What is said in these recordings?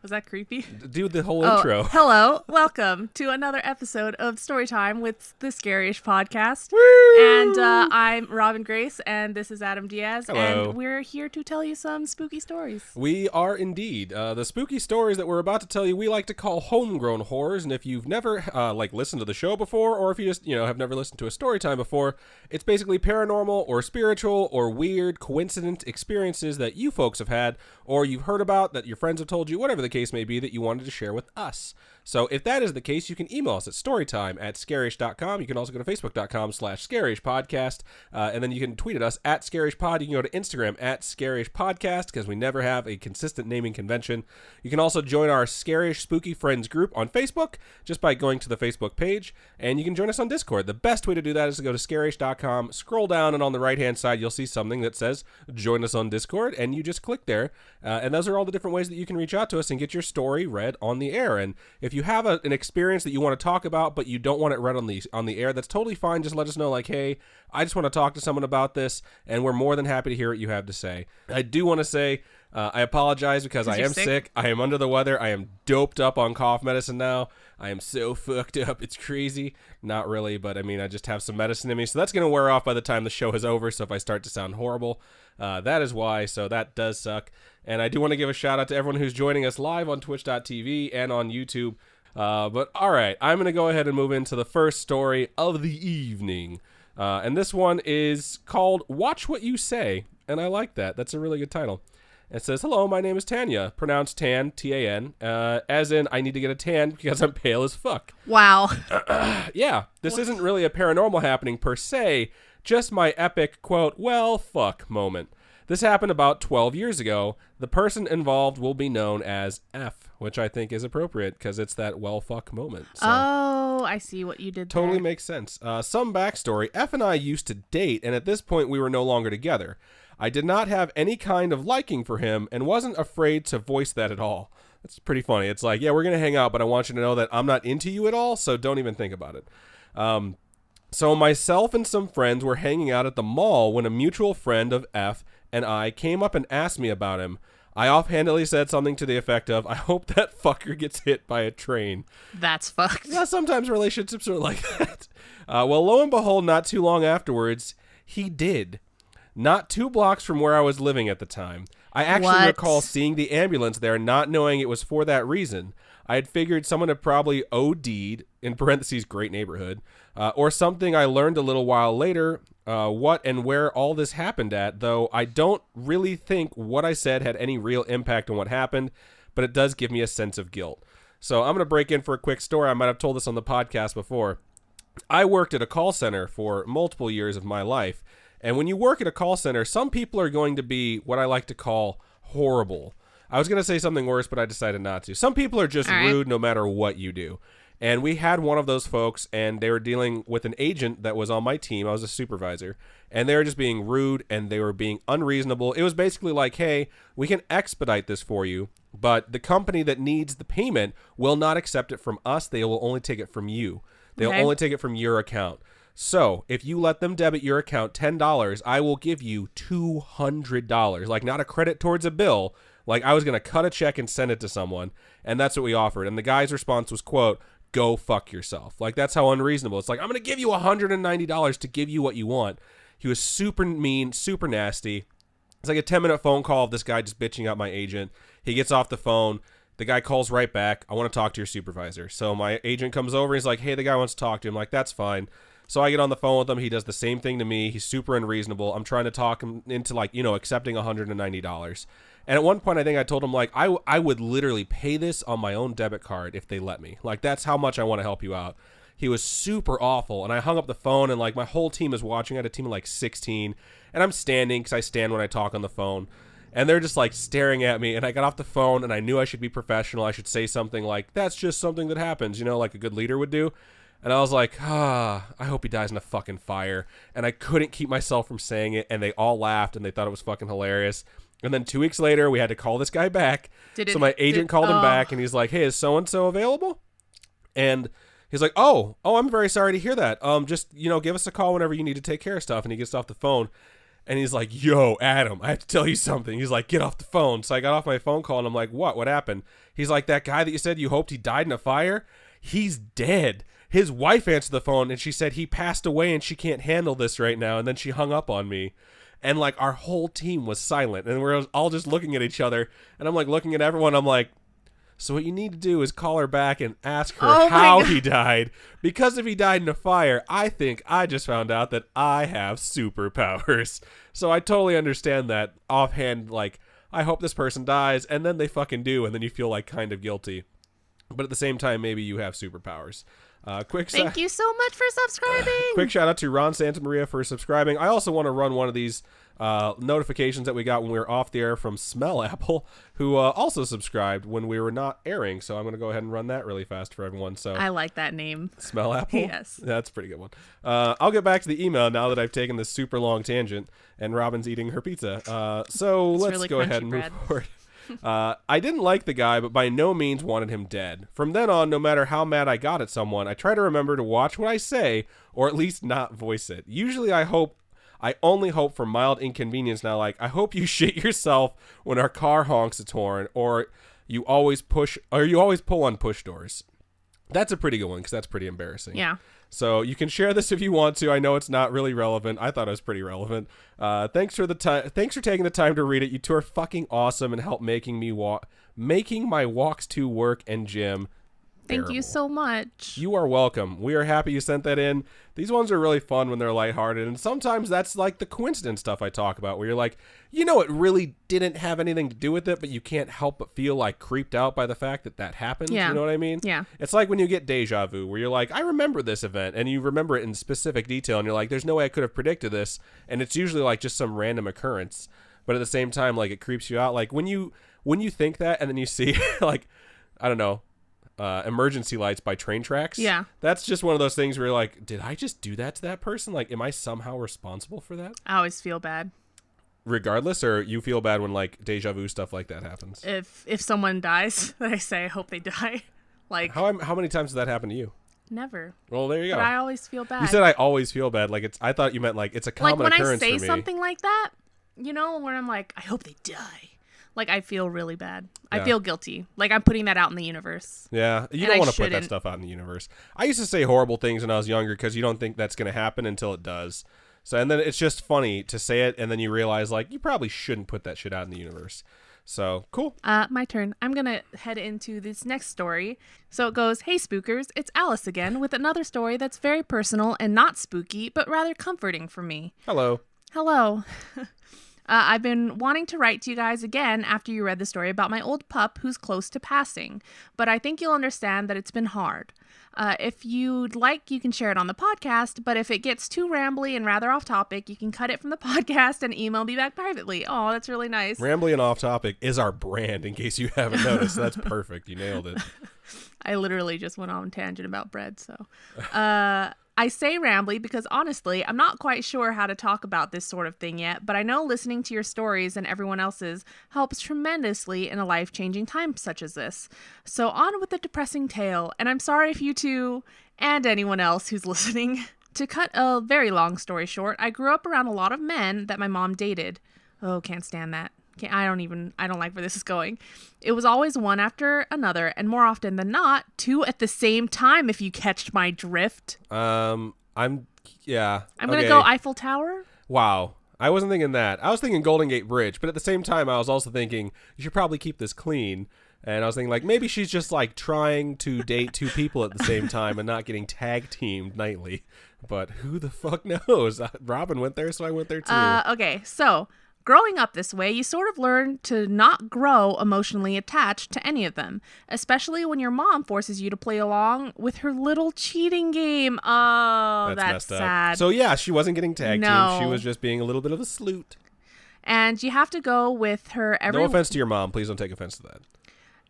Was that creepy? Do the whole intro. Hello. Welcome to another episode of Storytime with the Scary-ish podcast. Woo! And I'm Robin Grace, and this is Adam Diaz. Hello. And we're here to tell you some spooky stories. We are indeed. The spooky stories that we're about to tell you, we like to call homegrown horrors. And if you've never listened to the show before, or if you just have never listened to a Storytime before, it's basically paranormal or spiritual or weird coincident experiences that you folks have had, or you've heard about, that your friends have told you, whatever the case may be, that you wanted to share with us. So if that is the case, you can email us at storytime@scarish.com. You can also go to facebook.com/scarishpodcast. And then you can tweet at us at scarishpod. You can go to Instagram at scarishpodcast, because we never have a consistent naming convention. You can also join our Scarish Spooky Friends group on Facebook just by going to the Facebook page. And you can join us on Discord. The best way to do that is to go to scarish.com, scroll down, and on the right-hand side, you'll see something that says join us on Discord, and you just click there. And those are all the different ways that you can reach out to us and get your story read on the air. And if you have an experience that you want to talk about, but you don't want it read on the air, that's totally fine. Just let us know, like, hey, I just want to talk to someone about this, and we're more than happy to hear what you have to say. I do want to say, I apologize because I am sick. I am under the weather. I am doped up on cough medicine now. I am so fucked up. It's crazy. Not really, but I mean, I just have some medicine in me, so that's going to wear off by the time the show is over. So if I start to sound horrible, that is why. So that does suck. And I do want to give a shout out to everyone who's joining us live on twitch.tv and on YouTube. But all right, I'm going to go ahead and move into the first story of the evening. And this one is called Watch What You Say. And I like that. That's a really good title. It says, hello, my name is Tanya, pronounced Tan, T-A-N, as in I need to get a tan because I'm pale as fuck. Wow. Yeah, this isn't really a paranormal happening per se, just my epic, quote, well, fuck moment. This happened about 12 years ago. The person involved will be known as F, which I think is appropriate because it's that well fuck moment. So oh, I see what you did there. Totally makes sense. Some backstory. F and I used to date, and at this point we were no longer together. I did not have any kind of liking for him and wasn't afraid to voice that at all. It's pretty funny. It's like, yeah, we're going to hang out, but I want you to know that I'm not into you at all, so don't even think about it. So myself and some friends were hanging out at the mall when a mutual friend of F and I came up and asked me about him. I offhandedly said something to the effect of, I hope that fucker gets hit by a train. That's fucked. Yeah, sometimes relationships are like that. Well, lo and behold, not too long afterwards, he did. Not 2 blocks from where I was living at the time. I actually recall seeing the ambulance there, not knowing it was for that reason. I had figured someone had probably OD'd, in parentheses, great neighborhood, or something. I learned a little while later what and where all this happened at, though I don't really think what I said had any real impact on what happened, but it does give me a sense of guilt. So I'm going to break in for a quick story. I might have told this on the podcast before. I worked at a call center for multiple years of my life. And when you work at a call center, some people are going to be what I like to call horrible. I was going to say something worse, but I decided not to. Some people are just rude no matter what you do. And we had one of those folks, and they were dealing with an agent that was on my team. I was a supervisor. And they were just being rude, and they were being unreasonable. It was basically like, hey, we can expedite this for you, but the company that needs the payment will not accept it from us. They will only take it from you. They'll only take it from your account. So if you let them debit your account $10, I will give you $200. Like, not a credit towards a bill. Like, I was going to cut a check and send it to someone. And that's what we offered. And the guy's response was, quote, go fuck yourself. Like, that's how unreasonable. It's like, I'm going to give you $190 to give you what you want. He was super mean, super nasty. It's like a 10-minute phone call of this guy just bitching out my agent. He gets off the phone. The guy calls right back. I want to talk to your supervisor. So my agent comes over. He's like, hey, the guy wants to talk to him. I'm like, that's fine. So I get on the phone with him. He does the same thing to me. He's super unreasonable. I'm trying to talk him into, like, accepting $190. And at one point, I think I told him, like, I would literally pay this on my own debit card if they let me. Like, that's how much I want to help you out. He was super awful. And I hung up the phone, and, like, my whole team is watching. I had a team of, like, 16. And I'm standing because I stand when I talk on the phone. And they're just, like, staring at me. And I got off the phone, and I knew I should be professional. I should say something like, that's just something that happens, like a good leader would do. And I was like, I hope he dies in a fucking fire. And I couldn't keep myself from saying it. And they all laughed, and they thought it was fucking hilarious. And then 2 weeks later, we had to call this guy back. So my agent called him back, and he's like, hey, is so-and-so available? And he's like, oh, I'm very sorry to hear that. Just, give us a call whenever you need to take care of stuff. And he gets off the phone. And he's like, yo, Adam, I have to tell you something. He's like, get off the phone. So I got off my phone call and I'm like, what happened? He's like, that guy that you said you hoped he died in a fire, he's dead. His wife answered the phone and she said he passed away and she can't handle this right now. And then she hung up on me. And like our whole team was silent and we're all just looking at each other. And I'm like looking at everyone. I'm like, so what you need to do is call her back and ask her how he died. Because if he died in a fire, I think I just found out that I have superpowers. So I totally understand that offhand, like, I hope this person dies, and then they fucking do, and then you feel like kind of guilty. But at the same time, maybe you have superpowers. Thank you so much for subscribing. Quick shout out to Ron Santamaria for subscribing. I also want to run one of these notifications that we got when we were off the air from Smell Apple, who also subscribed when we were not airing. So I'm going to go ahead and run that really fast for everyone. So I like that name. Smell Apple? Yes. That's a pretty good one. I'll get back to the email now that I've taken this super long tangent and Robin's eating her pizza. So let's really go ahead and move forward. I didn't like the guy, but by no means wanted him dead. From then on, no matter how mad I got at someone, I try to remember to watch what I say, or at least not voice it. Usually I only hope for mild inconvenience now, like, I hope you shit yourself when our car honks its horn, or you always pull on push doors. That's a pretty good one, because that's pretty embarrassing. Yeah. So you can share this if you want to. I know it's not really relevant. I thought it was pretty relevant. Thanks for taking the time to read it. You two are fucking awesome and help making my walks to work and gym bearable. Thank you so much. You are welcome. We are happy you sent that in. These ones are really fun when they're lighthearted, and sometimes that's like the coincidence stuff I talk about, where you're like, it really didn't have anything to do with it, but you can't help but feel like creeped out by the fact that happened. Yeah. You know what I mean? Yeah. It's like when you get deja vu, where you're like, I remember this event, and you remember it in specific detail, and you're like, there's no way I could have predicted this, and it's usually like just some random occurrence, but at the same time, like, it creeps you out. Like when you think that, and then you see like, I don't know, emergency lights by train tracks. Yeah. That's just one of those things where you're like, did I just do that to that person? Like, am I somehow responsible for that? I always feel bad. Regardless, or you feel bad when like deja vu stuff like that happens? If someone dies, I say I hope they die. Like, how many times does that happen to you? Never. Well, there you go. But I always feel bad. You said I always feel bad. Like I thought you meant like it's a common occurrence for me. Like when I say something like that, when I'm like, I hope they die. Like, I feel really bad. Yeah. I feel guilty. Like, I'm putting that out in the universe. Yeah. You don't want to put that stuff out in the universe. I used to say horrible things when I was younger because you don't think that's going to happen until it does. So, and then it's just funny to say it, and then you realize, like, you probably shouldn't put that shit out in the universe. So, cool. My turn. I'm going to head into this next story. So it goes, hey, spookers, it's Alice again with another story that's very personal and not spooky, but rather comforting for me. Hello. I've been wanting to write to you guys again after you read the story about my old pup who's close to passing, but I think you'll understand that it's been hard. If you'd like, you can share it on the podcast, but if it gets too rambly and rather off topic, you can cut it from the podcast and email me back privately. Oh, that's really nice. Rambly and off topic is our brand, in case you haven't noticed. That's perfect. You nailed it. I literally just went on a tangent about bread, so... I say rambly because honestly, I'm not quite sure how to talk about this sort of thing yet, but I know listening to your stories and everyone else's helps tremendously in a life-changing time such as this. So on with the depressing tale, and I'm sorry if you two, and anyone else who's listening. To cut a very long story short, I grew up around a lot of men that my mom dated. Oh, can't stand that. I don't like where this is going. It was always one after another, and more often than not, two at the same time, if you catched my drift. I'm going to go Eiffel Tower. Wow. I wasn't thinking that. I was thinking Golden Gate Bridge, but at the same time, I was also thinking, you should probably keep this clean. And I was thinking, like, maybe she's just, like, trying to date two people at the same time and not getting tag-teamed nightly. But who the fuck knows? Robin went there, so I went there, too. Okay, so... growing up this way, you sort of learn to not grow emotionally attached to any of them, especially when your mom forces you to play along with her little cheating game. Oh, that's sad. So yeah, she wasn't getting tag teamed. She was just being a little bit of a sleut. And you have to go with her every... No offense to your mom. Please don't take offense to that.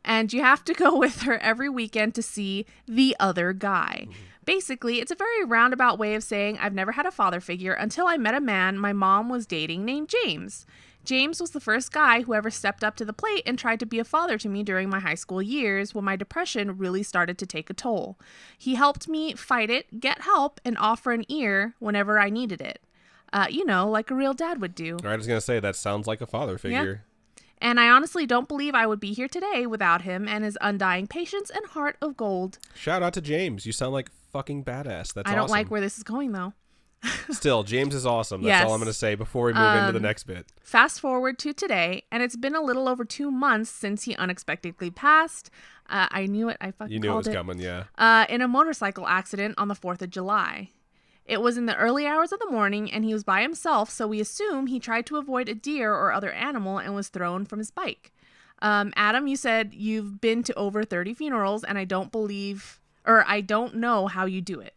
And you have to go with her every weekend to see the other guy. Mm-hmm. Basically, it's a very roundabout way of saying I've never had a father figure until I met a man my mom was dating named James. James was the first guy who ever stepped up to the plate and tried to be a father to me during my high school years when my depression really started to take a toll. He helped me fight it, get help, and offer an ear whenever I needed it. like a real dad would do. I was going to say, that sounds like a father figure. Yeah. And I honestly don't believe I would be here today without him and his undying patience and heart of gold. Shout out to James. You sound like fucking badass. That's I don't awesome. like where this is going, though. Still, James is awesome. That's Yes. all I'm going to say before we move into the next bit. Fast forward to today, and it's been a little over 2 months since he unexpectedly passed. I knew it. I fucking called it. You knew it was coming, yeah. In a motorcycle accident on the 4th of July. It was in the early hours of the morning, and he was by himself, so we assume he tried to avoid a deer or other animal and was thrown from his bike. Adam, you said you've been to over 30 funerals, and I don't know how you do it.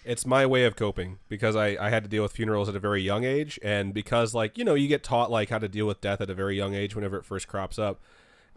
It's my way of coping because I had to deal with funerals at a very young age. And because, you get taught, how to deal with death at a very young age whenever it first crops up.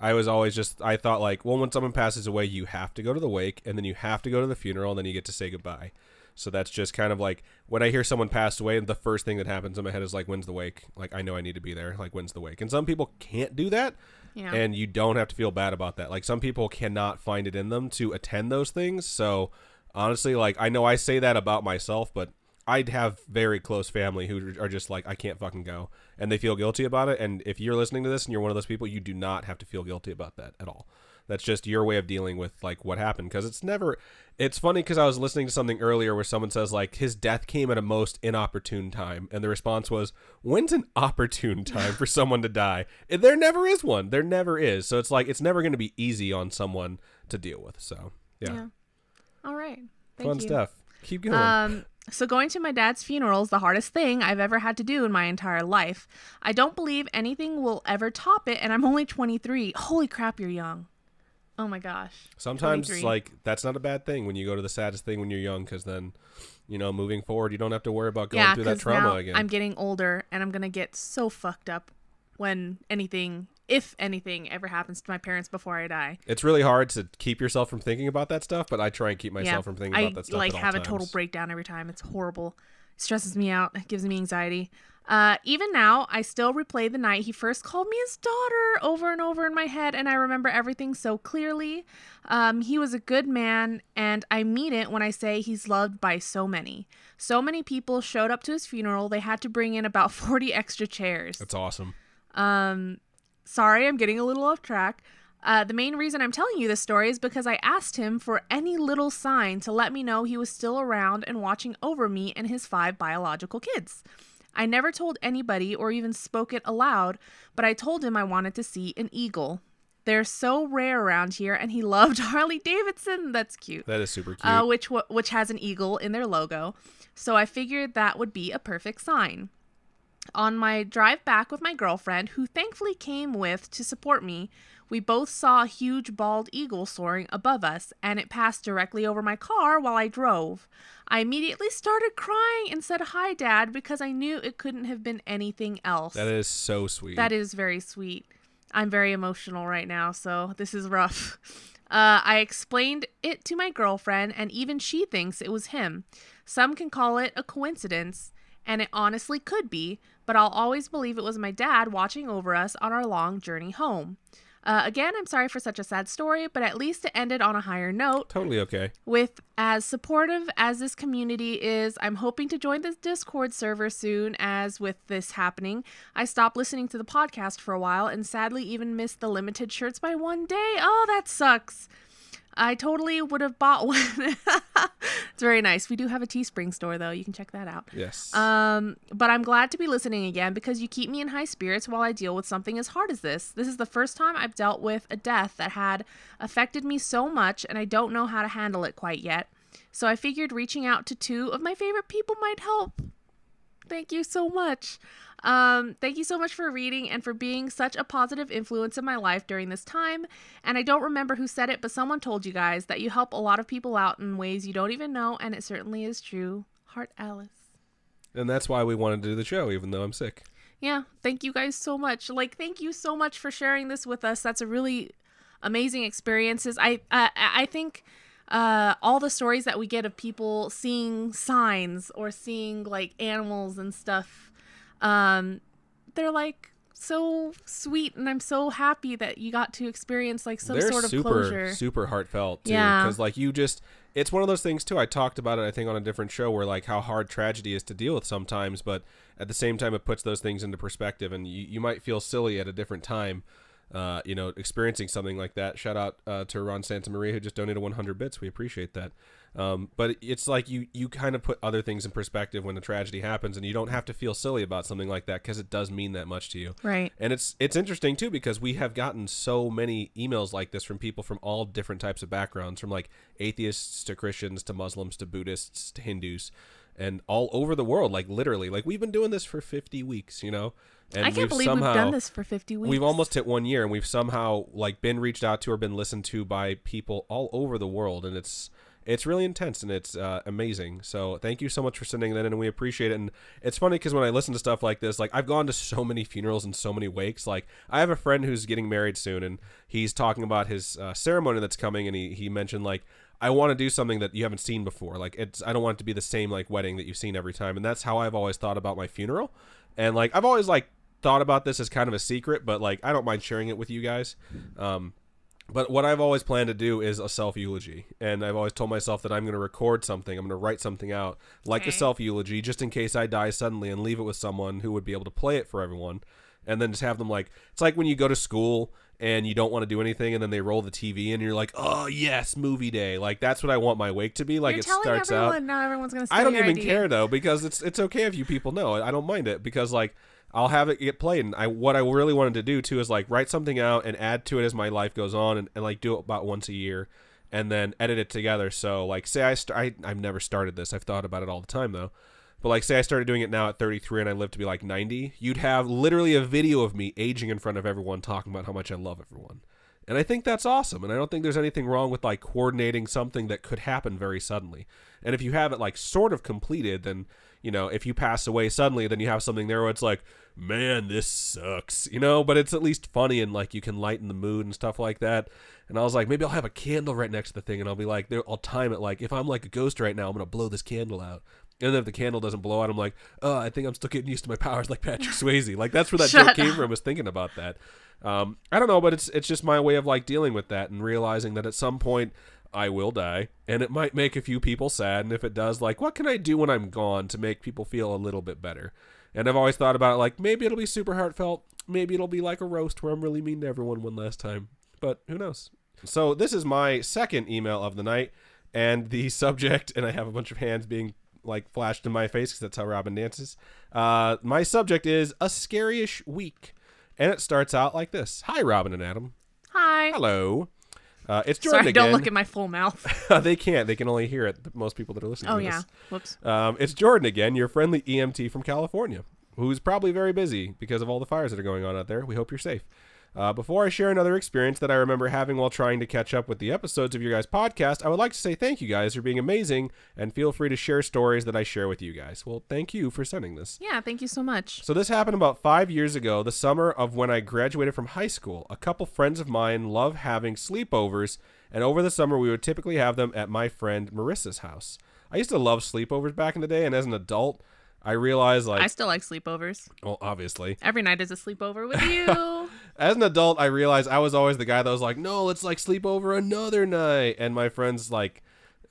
I was always I thought, when someone passes away, you have to go to the wake, and then you have to go to the funeral, and then you get to say goodbye. So that's just kind of when I hear someone pass away, the first thing that happens in my head is when's the wake? I know I need to be there. When's the wake? And some people can't do that. Yeah. And you don't have to feel bad about that. some people cannot find it in them to attend those things. So honestly, I know I say that about myself, but I'd have very close family who are just I can't fucking go. And they feel guilty about it. And if you're listening to this and you're one of those people, you do not have to feel guilty about that at all. That's just your way of dealing with what happened. Because it's funny because I was listening to something earlier where someone says his death came at a most inopportune time. And the response was, when's an opportune time for someone to die? There never is one. There never is. So it's it's never going to be easy on someone to deal with. So yeah. All right. Fun stuff. Keep going. So going to my dad's funeral is the hardest thing I've ever had to do in my entire life. I don't believe anything will ever top it, and I'm only 23. Holy crap, you're young. Oh my gosh. Sometimes 23. That's not a bad thing when you go to the saddest thing when you're young, because then, moving forward, you don't have to worry about going through that trauma now again. I'm getting older, and I'm going to get so fucked up when if anything ever happens to my parents before I die. It's really hard to keep yourself from thinking about that stuff, but I try and keep myself from thinking about that stuff at all have times. A total breakdown every time. It's horrible. It stresses me out. It gives me anxiety. Even now, I still replay the night he first called me his daughter over and over in my head, and I remember everything so clearly. He was a good man, and I mean it when I say he's loved by so many. So many people showed up to his funeral, they had to bring in about 40 extra chairs. That's awesome. Sorry, I'm getting a little off track. The main reason I'm telling you this story is because I asked him for any little sign to let me know he was still around and watching over me and his 5 biological kids. I never told anybody or even spoke it aloud, but I told him I wanted to see an eagle. They're so rare around here, and he loved Harley Davidson. That's cute. That is super cute. Which has an eagle in their logo. So I figured that would be a perfect sign. On my drive back with my girlfriend, who thankfully came with to support me, we both saw a huge bald eagle soaring above us, and it passed directly over my car while I drove. I immediately started crying and said, "Hi, Dad," because I knew it couldn't have been anything else. That is so sweet. That is very sweet. I'm very emotional right now, so this is rough. I explained it to my girlfriend, and even she thinks it was him. Some can call it a coincidence, and it honestly could be, but I'll always believe it was my dad watching over us on our long journey home. Again, I'm sorry for such a sad story, but at least it ended on a higher note. Totally okay. With as supportive as this community is, I'm hoping to join the Discord server soon, as with this happening, I stopped listening to the podcast for a while and sadly even missed the limited shirts by one day. Oh, that sucks. I totally would have bought one. It's very nice. We do have a Teespring store, though. You can check that out. Yes. But I'm glad to be listening again because you keep me in high spirits while I deal with something as hard as this. This is the first time I've dealt with a death that had affected me so much, and I don't know how to handle it quite yet. So I figured reaching out to 2 of my favorite people might help. Thank you so much. Thank you so much for reading and for being such a positive influence in my life during this time. And I don't remember who said it, but someone told you guys that you help a lot of people out in ways you don't even know, and it certainly is true. Heart, Alice. And that's why we wanted to do the show, even though I'm sick. Yeah, thank you guys so much. Thank you so much for sharing this with us. That's a really amazing experiences. I think all the stories that we get of people seeing signs or seeing animals and stuff, they're so sweet, and I'm so happy that you got to experience like some They're sort of super, closure. super heartfelt too. Yeah. Because like it's one of those things too. I talked about it, I think, on a different show where like how hard tragedy is to deal with sometimes, but at the same time, it puts those things into perspective, and you might feel silly at a different time. Experiencing something like that. Shout out to Ron Santa Maria, who just donated 100 bits. We appreciate that. But it's like you kind of put other things in perspective when a tragedy happens, and you don't have to feel silly about something like that because it does mean that much to you. Right. And it's interesting too because we have gotten so many emails like this from people from all different types of backgrounds, from like atheists to Christians to Muslims to Buddhists to Hindus, and all over the world. Like literally, like we've been doing this for 50 weeks, you know. And I can't believe we've done this for 50 weeks. We've almost hit 1 year, and we've somehow like been reached out to or been listened to by people all over the world, and it's really intense, and it's amazing. So thank you so much for sending that in, and we appreciate it. And it's funny because when I listen to stuff like this, like I've gone to so many funerals and so many wakes. Like I have a friend who's getting married soon, and he's talking about his ceremony that's coming, and he mentioned like, I want to do something that you haven't seen before. Like I don't want it to be the same like wedding that you've seen every time, and that's how I've always thought about my funeral. And like I've always like thought about this as kind of a secret, but like I don't mind sharing it with you guys. But what I've always planned to do is a self-eulogy, and I've always told myself that I'm going to record something, I'm going to write something out like a self-eulogy just in case I die suddenly, and leave it with someone who would be able to play it for everyone, and then just have them like, it's like when you go to school and you don't want to do anything, and then they roll the TV and you're like, oh yes, movie day. Like that's what I want my wake to be. Like You're it telling starts everyone, out. now everyone's gonna steal I don't your even idea. care though, because it's okay if you people know. I don't mind it because like I'll have it get played, and what I really wanted to do too is like write something out and add to it as my life goes on, and like do it about once a year, and then edit it together. So like say I've never started this. I've thought about it all the time though. But like say I started doing it now at 33 and I live to be like 90, you'd have literally a video of me aging in front of everyone talking about how much I love everyone. And I think that's awesome. And I don't think there's anything wrong with like coordinating something that could happen very suddenly. And if you have it like sort of completed, then, you know, if you pass away suddenly, then you have something there where it's like, man, this sucks, you know, but it's at least funny and like you can lighten the mood and stuff like that. And I was like, maybe I'll have a candle right next to the thing, and I'll be like, I'll time it like, if I'm like a ghost right now, I'm going to blow this candle out. And then if the candle doesn't blow out, I'm like, oh, I think I'm still getting used to my powers like Patrick Swayze. Like that's where that joke came from, was thinking about that. I don't know, but it's just my way of like dealing with that and realizing that at some point I will die, and it might make a few people sad. And if it does, like, what can I do when I'm gone to make people feel a little bit better? And I've always thought about it like, maybe it'll be super heartfelt. Maybe it'll be like a roast where I'm really mean to everyone one last time. But who knows? So this is my second email of the night, and the subject, and I have a bunch of hands being like flashed in my face because that's how Robin dances. My subject is a scary-ish week, and it starts out like this. Hi, Robin and Adam. Hi. Hello. It's Jordan Sorry, again. don't look at my full mouth. They can't. They can only hear it. Most people that are listening to yeah. this. Whoops. It's Jordan again, your friendly EMT from California, who's probably very busy because of all the fires that are going on out there. We hope you're safe. Before I share another experience that I remember having while trying to catch up with the episodes of your guys' podcast, I would like to say thank you guys for being amazing, and feel free to share stories that I share with you guys. Well, thank you for sending this. Yeah, thank you so much. So this happened about 5 years ago, the summer of when I graduated from high school. A couple friends of mine love having sleepovers, and over the summer we would typically have them at my friend Marissa's house. I used to love sleepovers back in the day, and as an adult, I realized like... I still like sleepovers. Well, obviously. Every night is a sleepover with you. As an adult, I realized I was always the guy that was like, no, let's like sleep over another night. And my friends like,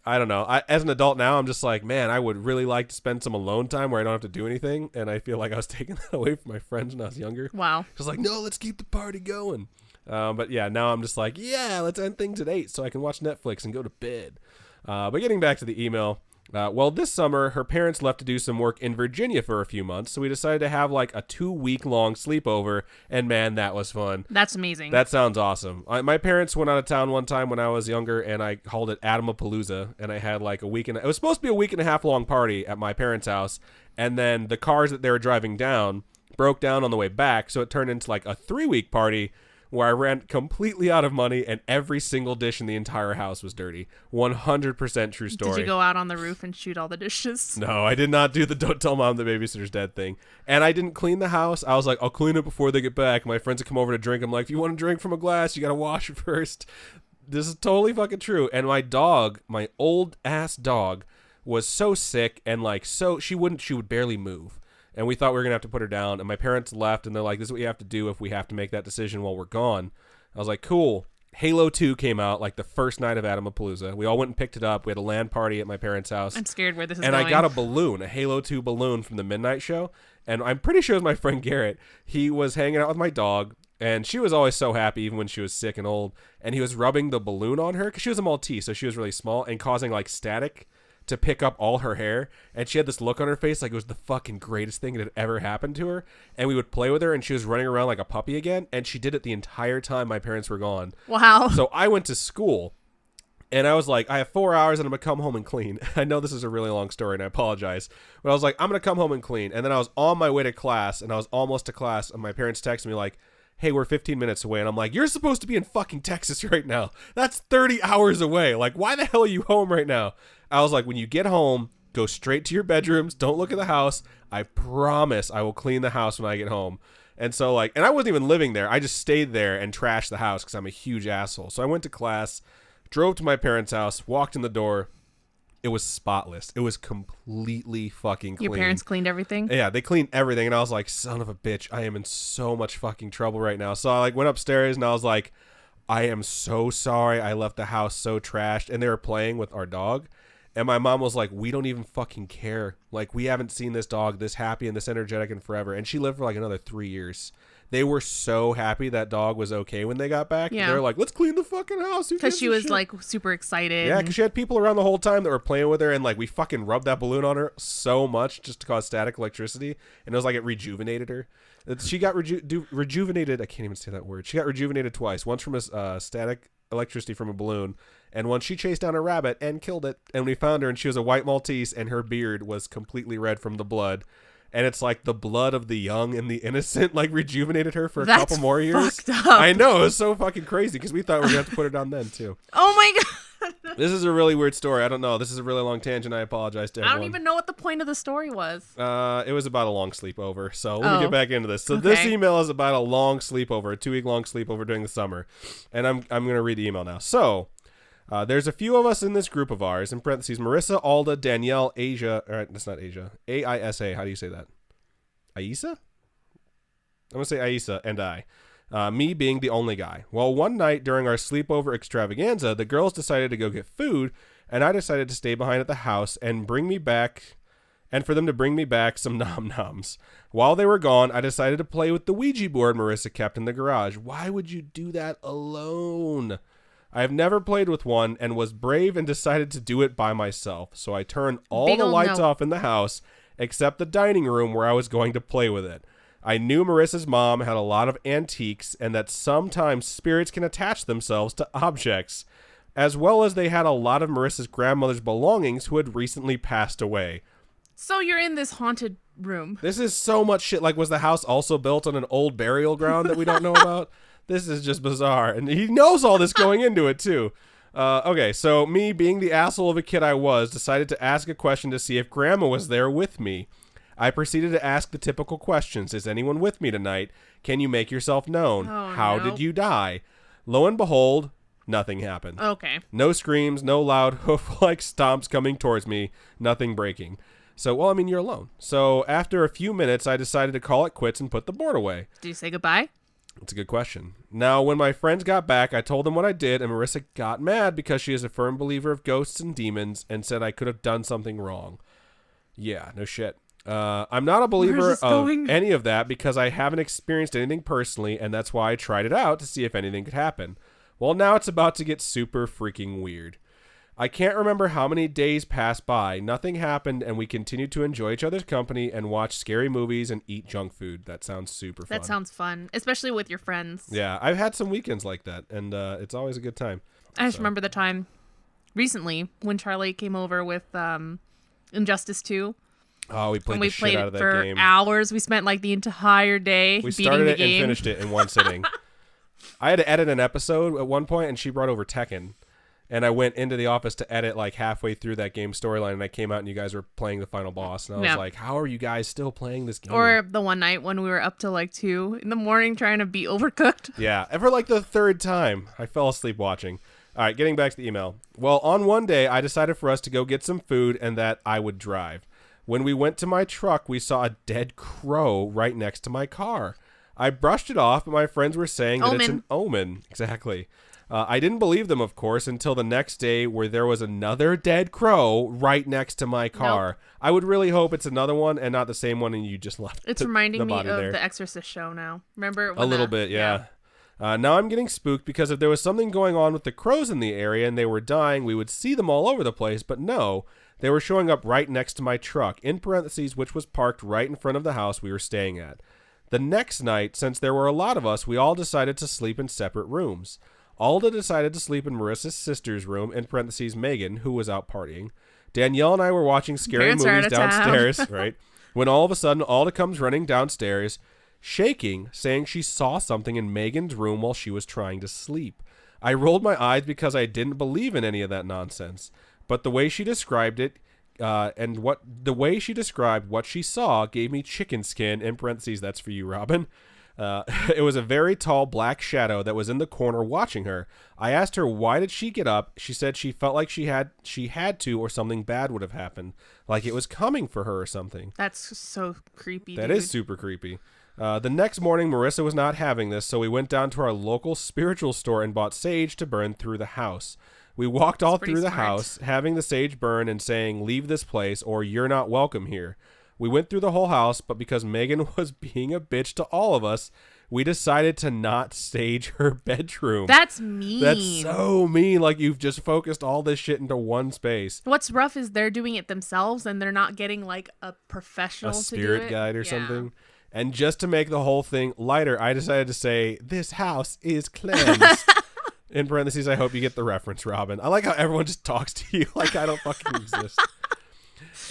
I don't know. As an adult now, I'm just like, man, I would really like to spend some alone time where I don't have to do anything. And I feel like I was taking that away from my friends when I was younger. Wow. Just like, no, let's keep the party going. But yeah, now I'm just like, yeah, let's end things at 8 so I can watch Netflix and go to bed. But getting back to the email. Well, this summer, her parents left to do some work in Virginia for a few months, so we decided to have like a 2-week-long sleepover, and man, that was fun. That's amazing. That sounds awesome. My parents went out of town one time when I was younger, and I called it Adamapalooza, and I had like it was supposed to be a 1.5-week long party at my parents' house, and then the cars that they were driving down broke down on the way back, so it turned into like a 3-week party where I ran completely out of money and every single dish in the entire house was dirty. 100% true story. Did you go out on the roof and shoot all the dishes? No, I did not do the don't tell mom the babysitter's dead thing. And I didn't clean the house. I was like, I'll clean it before they get back. My friends would come over to drink. I'm like, if you want to drink from a glass, you got to wash it first. This is totally fucking true. And my dog, my old ass dog, was so sick and like she would barely move. and we thought we were going to have to put her down. And my parents left, and they're like, this is what you have to do if we have to make that decision while we're gone. I was like, cool. Halo 2 came out like the first night of Adamapalooza. We all went and picked it up. We had a LAN party at my parents' house. I'm scared where this is going. going. And I got a balloon, a Halo 2 balloon from the midnight show. And I'm pretty sure it was my friend Garrett. He was hanging out with my dog, and she was always so happy even when she was sick and old. And he was rubbing the balloon on her because she was a Maltese, so she was really small, and causing like static to pick up all her hair. And she had this look on her face like it was the fucking greatest thing that had ever happened to her. And we would play with her, and she was running around like a puppy again. And she did it the entire time my parents were gone. Wow. So I went to school, and I was like, I have 4 hours and I'm going to come home and clean. I know this is a really long story, and I apologize. But I was like, I'm going to come home and clean. And then I was on my way to class, and I was almost to class, and my parents texted me like, hey, we're 15 minutes away. And I'm like, you're supposed to be in fucking Texas right now. That's 30 hours away. Like, why the hell are you home right now? I was like, when you get home, go straight to your bedrooms. Don't look at the house. I promise I will clean the house when I get home. And so like, and I wasn't even living there. I just stayed there and trashed the house because I'm a huge asshole. So I went to class, drove to my parents' house, walked in the door. It was spotless. It was completely fucking clean. Your parents cleaned everything? Yeah, they cleaned everything. And I was like, son of a bitch, I am in so much fucking trouble right now. So I like went upstairs and I was like, I am so sorry. I left the house so trashed. And they were playing with our dog. And my mom was like, we don't even fucking care. Like, we haven't seen this dog this happy and this energetic in forever. And she lived for like another 3 years. They were so happy that dog was okay when they got back. Yeah. They're like, let's clean the fucking house. Because she was like super excited. Yeah, because she had people around the whole time that were playing with her. And like, we fucking rubbed that balloon on her so much just to cause static electricity. And it was like it rejuvenated her. She got rejuvenated. I can't even say that word. She got rejuvenated twice. Once from a static electricity from a balloon, and once she chased down a rabbit and killed it, and we found her, and she was a white Maltese, and her beard was completely red from the blood, and it's like the blood of the young and the innocent like rejuvenated her for a couple more years. Fucked up. I know, it was so fucking crazy because we thought we were gonna have to put her down then too. Oh my god. This is a really weird story. I don't know. This is a really long tangent. I apologize to everyone. I don't even know what the point of the story was. It was about a long sleepover. So let me get back into this. So This email is about a long sleepover, a 2-week long sleepover during the summer. And I'm going to read the email now. So there's a few of us in this group of ours, in parentheses, Marissa, Alda, Danielle, Asia. All right, that's not Asia. A-I-S-A. How do you say that? Aisa? I'm going to say Aisa and I. Me being the only guy. Well, one night during our sleepover extravaganza, the girls decided to go get food, and I decided to stay behind at the house and for them to bring me back some nom-noms. While they were gone, I decided to play with the Ouija board Marissa kept in the garage. Why would you do that alone? I have never played with one and was brave and decided to do it by myself. So I turned all the lights off in the house except the dining room where I was going to play with it. I knew Marissa's mom had a lot of antiques and that sometimes spirits can attach themselves to objects, as well as they had a lot of Marissa's grandmother's belongings who had recently passed away. So you're in this haunted room. This is so much shit. Like, was the house also built on an old burial ground that we don't know about? This is just bizarre. And he knows all this going into it, too. Okay, so me, being the asshole of a kid I was, decided to ask a question to see if Grandma was there with me. I proceeded to ask the typical questions. Is anyone with me tonight? Can you make yourself known? Oh, How did you die? Lo and behold, nothing happened. Okay. No screams, no loud hoof-like stomps coming towards me, nothing breaking. So, well, I mean, you're alone. So after a few minutes, I decided to call it quits and put the board away. Do you say goodbye? That's a good question. Now, when my friends got back, I told them what I did, and Marissa got mad because she is a firm believer of ghosts and demons and said I could have done something wrong. Yeah, no shit. I'm not a believer of any of that because I haven't experienced anything personally, and that's why I tried it out to see if anything could happen. Well, now it's about to get super freaking weird. I can't remember how many days passed by. Nothing happened, and we continued to enjoy each other's company and watch scary movies and eat junk food. That sounds super fun. That sounds fun, especially with your friends. Yeah, I've had some weekends like that, and it's always a good time. I just remember the time recently when Charlie came over with Injustice 2. Oh, we played the shit out of that game. For hours. We spent like the entire day we beating started the it game. And finished it in one sitting. I had to edit an episode at one point, and she brought over Tekken. And I went into the office to edit like halfway through that game storyline, and I came out and you guys were playing the final boss. And I was like, how are you guys still playing this game? Or the one night when we were up till like 2 in the morning trying to beat Overcooked. Yeah, and for like the third time, I fell asleep watching. All right, getting back to the email. Well, on one day, I decided for us to go get some food and that I would drive. When we went to my truck, we saw a dead crow right next to my car. I brushed it off, but my friends were saying that it's an omen. Exactly. I didn't believe them, of course, until the next day where there was another dead crow right next to my car. Nope. I would really hope it's another one and not the same one and you just left It's reminding me of the Exorcist show now. Remember? A little bit, yeah. Now I'm getting spooked because if there was something going on with the crows in the area and they were dying, we would see them all over the place. But no, they were showing up right next to my truck, in parentheses, which was parked right in front of the house we were staying at. The next night, since there were a lot of us, we all decided to sleep in separate rooms. Alda decided to sleep in Marissa's sister's room, in parentheses, Megan, who was out partying. Danielle and I were watching scary movies downstairs, right? When all of a sudden, Alda comes running downstairs, shaking, saying she saw something in Megan's room while she was trying to sleep. I rolled my eyes because I didn't believe in any of that nonsense. But the way she described it, the way she described what she saw gave me chicken skin, in parentheses, that's for you, Robin. It was a very tall black shadow that was in the corner watching her. I asked her why did she get up. She said she felt like she had to, or something bad would have happened, like it was coming for her or something. That's so creepy. That is super creepy. The next morning, Marissa was not having this, so we went down to our local spiritual store and bought sage to burn through the house. We walked all through the house, having the sage burn and saying, "Leave this place," or "You're not welcome here." We went through the whole house, but because Megan was being a bitch to all of us, we decided to not sage her bedroom. That's mean. That's so mean. Like, you've just focused all this shit into one space. What's rough is they're doing it themselves and they're not getting like a professional to do it. A spirit guide or something. And just to make the whole thing lighter, I decided to say, "This house is cleansed." In parentheses, I hope you get the reference, Robin. I like how everyone just talks to you like I don't fucking exist.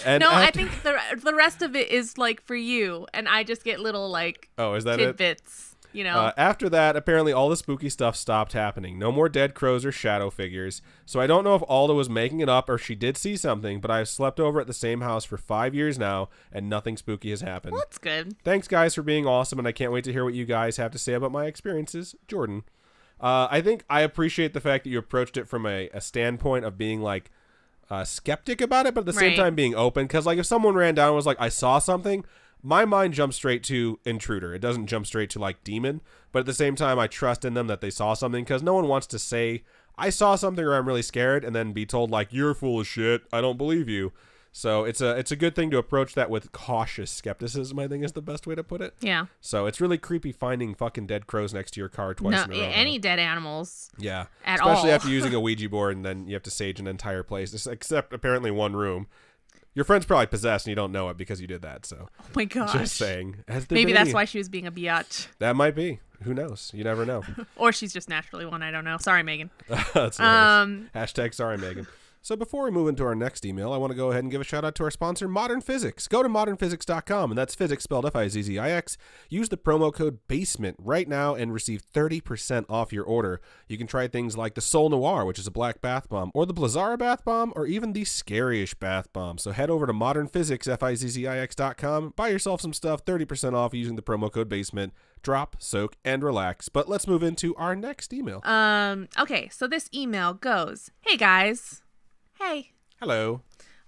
And no, I think the rest of it is like for you, and I just get little like is that tidbits, you know. After that, apparently all the spooky stuff stopped happening. No more dead crows or shadow figures. So I don't know if Alda was making it up or she did see something, but I've slept over at the same house for 5 years now, and nothing spooky has happened. Well, that's good. Thanks, guys, for being awesome, and I can't wait to hear what you guys have to say about my experiences. Jordan. I think I appreciate the fact that you approached it from a standpoint of being like skeptic about it, but at the same time being open. Because like if someone ran down and was like, "I saw something," my mind jumps straight to intruder. It doesn't jump straight to like demon. But at the same time, I trust in them that they saw something, because no one wants to say, "I saw something" or "I'm really scared," and then be told like, "You're full of shit. I don't believe you." So it's a good thing to approach that with cautious skepticism, I think is the best way to put it. Yeah. So it's really creepy finding fucking dead crows next to your car twice in a row. Any dead animals. Yeah. Especially after using a Ouija board and then you have to sage an entire place, except apparently one room. Your friend's probably possessed and you don't know it because you did that. So. Oh my gosh. Just saying. Maybe that's why she was being a biatch. That might be. Who knows? You never know. Or she's just naturally one. I don't know. Sorry, Megan. That's nice. Hashtag sorry, Megan. So before we move into our next email, I want to go ahead and give a shout out to our sponsor, Modern Physics. Go to modernphysics.com, and that's physics spelled F-I-Z-Z-I-X. Use the promo code BASEMENT right now and receive 30% off your order. You can try things like the Sol Noir, which is a black bath bomb, or the Blazara bath bomb, or even the Scarish bath bomb. So head over to modernphysics, F-I-Z-Z-I-X.com, buy yourself some stuff, 30% off using the promo code BASEMENT. Drop, soak, and relax. But let's move into our next email. Okay, so this email goes, "Hey guys. Hey. Hello.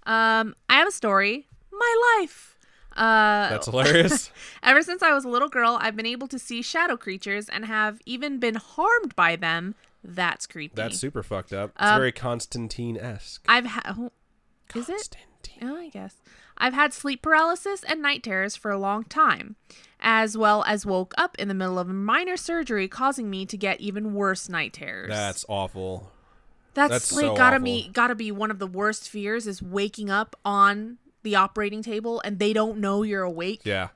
I have a story. My life. That's hilarious. Ever since I was a little girl, I've been able to see shadow creatures and have even been harmed by them. That's creepy. That's super fucked up. It's very Constantine-esque. Is it? Oh, I guess. I've had sleep paralysis and night terrors for a long time, as well as woke up in the middle of a minor surgery, causing me to get even worse night terrors. That's awful. That's like so gotta be one of the worst fears, is waking up on the operating table and they don't know you're awake. Yeah.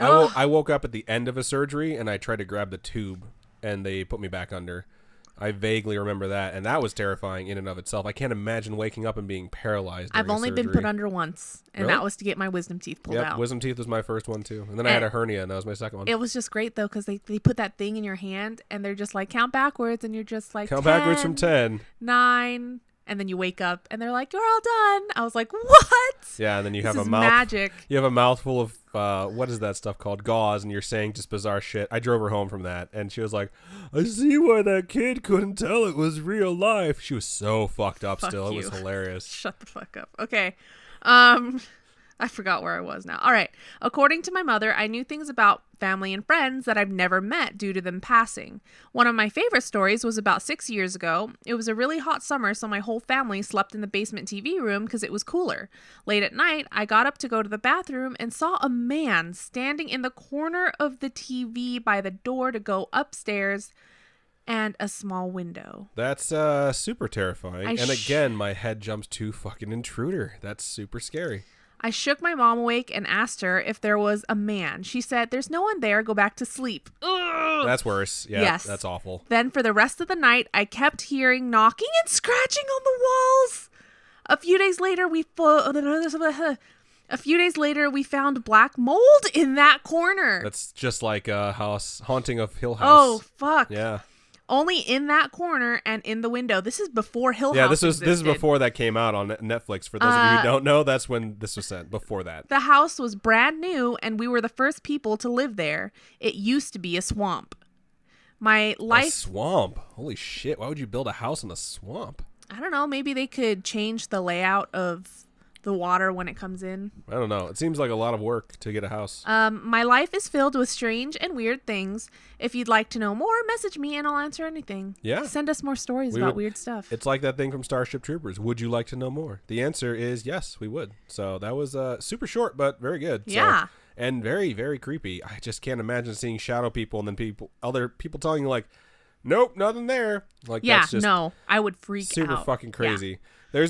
I woke up at the end of a surgery and I tried to grab the tube and they put me back under. I vaguely remember that, and that was terrifying in and of itself. I can't imagine waking up and being paralyzed. I've only been put under once, and really? That was to get my wisdom teeth pulled out. Wisdom teeth was my first one too, and then I had a hernia, and that was my second one. It was just great though, because they put that thing in your hand, and they're just like, count backwards, and you're just like, count backwards from 10, 9, and then you wake up, and they're like, you're all done. I was like, what? Yeah, and then you have this a mouth. Magic. You have a mouthful of what is that stuff called? Gauze, and you're saying just bizarre shit. I drove her home from that, and she was like, I see why that kid couldn't tell it was real life. She was so fucked up. It was hilarious. Shut the fuck up. Okay. I forgot where I was now. All right. According to my mother, I knew things about family and friends that I've never met due to them passing. One of my favorite stories was about 6 years ago. It was a really hot summer, so my whole family slept in the basement TV room because it was cooler. Late at night, I got up to go to the bathroom and saw a man standing in the corner of the TV by the door to go upstairs and a small window. That's super terrifying. And again, my head jumps to fucking intruder. That's super scary. I shook my mom awake and asked her if there was a man. She said, "There's no one there. Go back to sleep." Ugh. That's worse. Yeah, yes. That's awful. Then for the rest of the night, I kept hearing knocking and scratching on the walls. A few days later, we found black mold in that corner. That's just like a haunting of Hill House. Oh, fuck. Yeah. Only in that corner and in the window. This is before Hill House. Yeah, this is before that came out on Netflix. For those of you who don't know, that's when this was sent. Before that, the house was brand new, and we were the first people to live there. It used to be a swamp. A swamp? Holy shit! Why would you build a house in a swamp? I don't know. Maybe they could change the layout of the water when it comes in. I don't know. It seems like a lot of work to get a house. My life is filled with strange and weird things. If you'd like to know more, message me and I'll answer anything. Yeah. Send us more stories about weird stuff. It's like that thing from Starship Troopers. Would you like to know more? The answer is yes, we would. So that was super short, but very good. Yeah. So, and very, very creepy. I just can't imagine seeing shadow people and then other people telling you like, nope, nothing there. Like, yeah, that's just no, I would freak super out. Fucking crazy. Yeah. I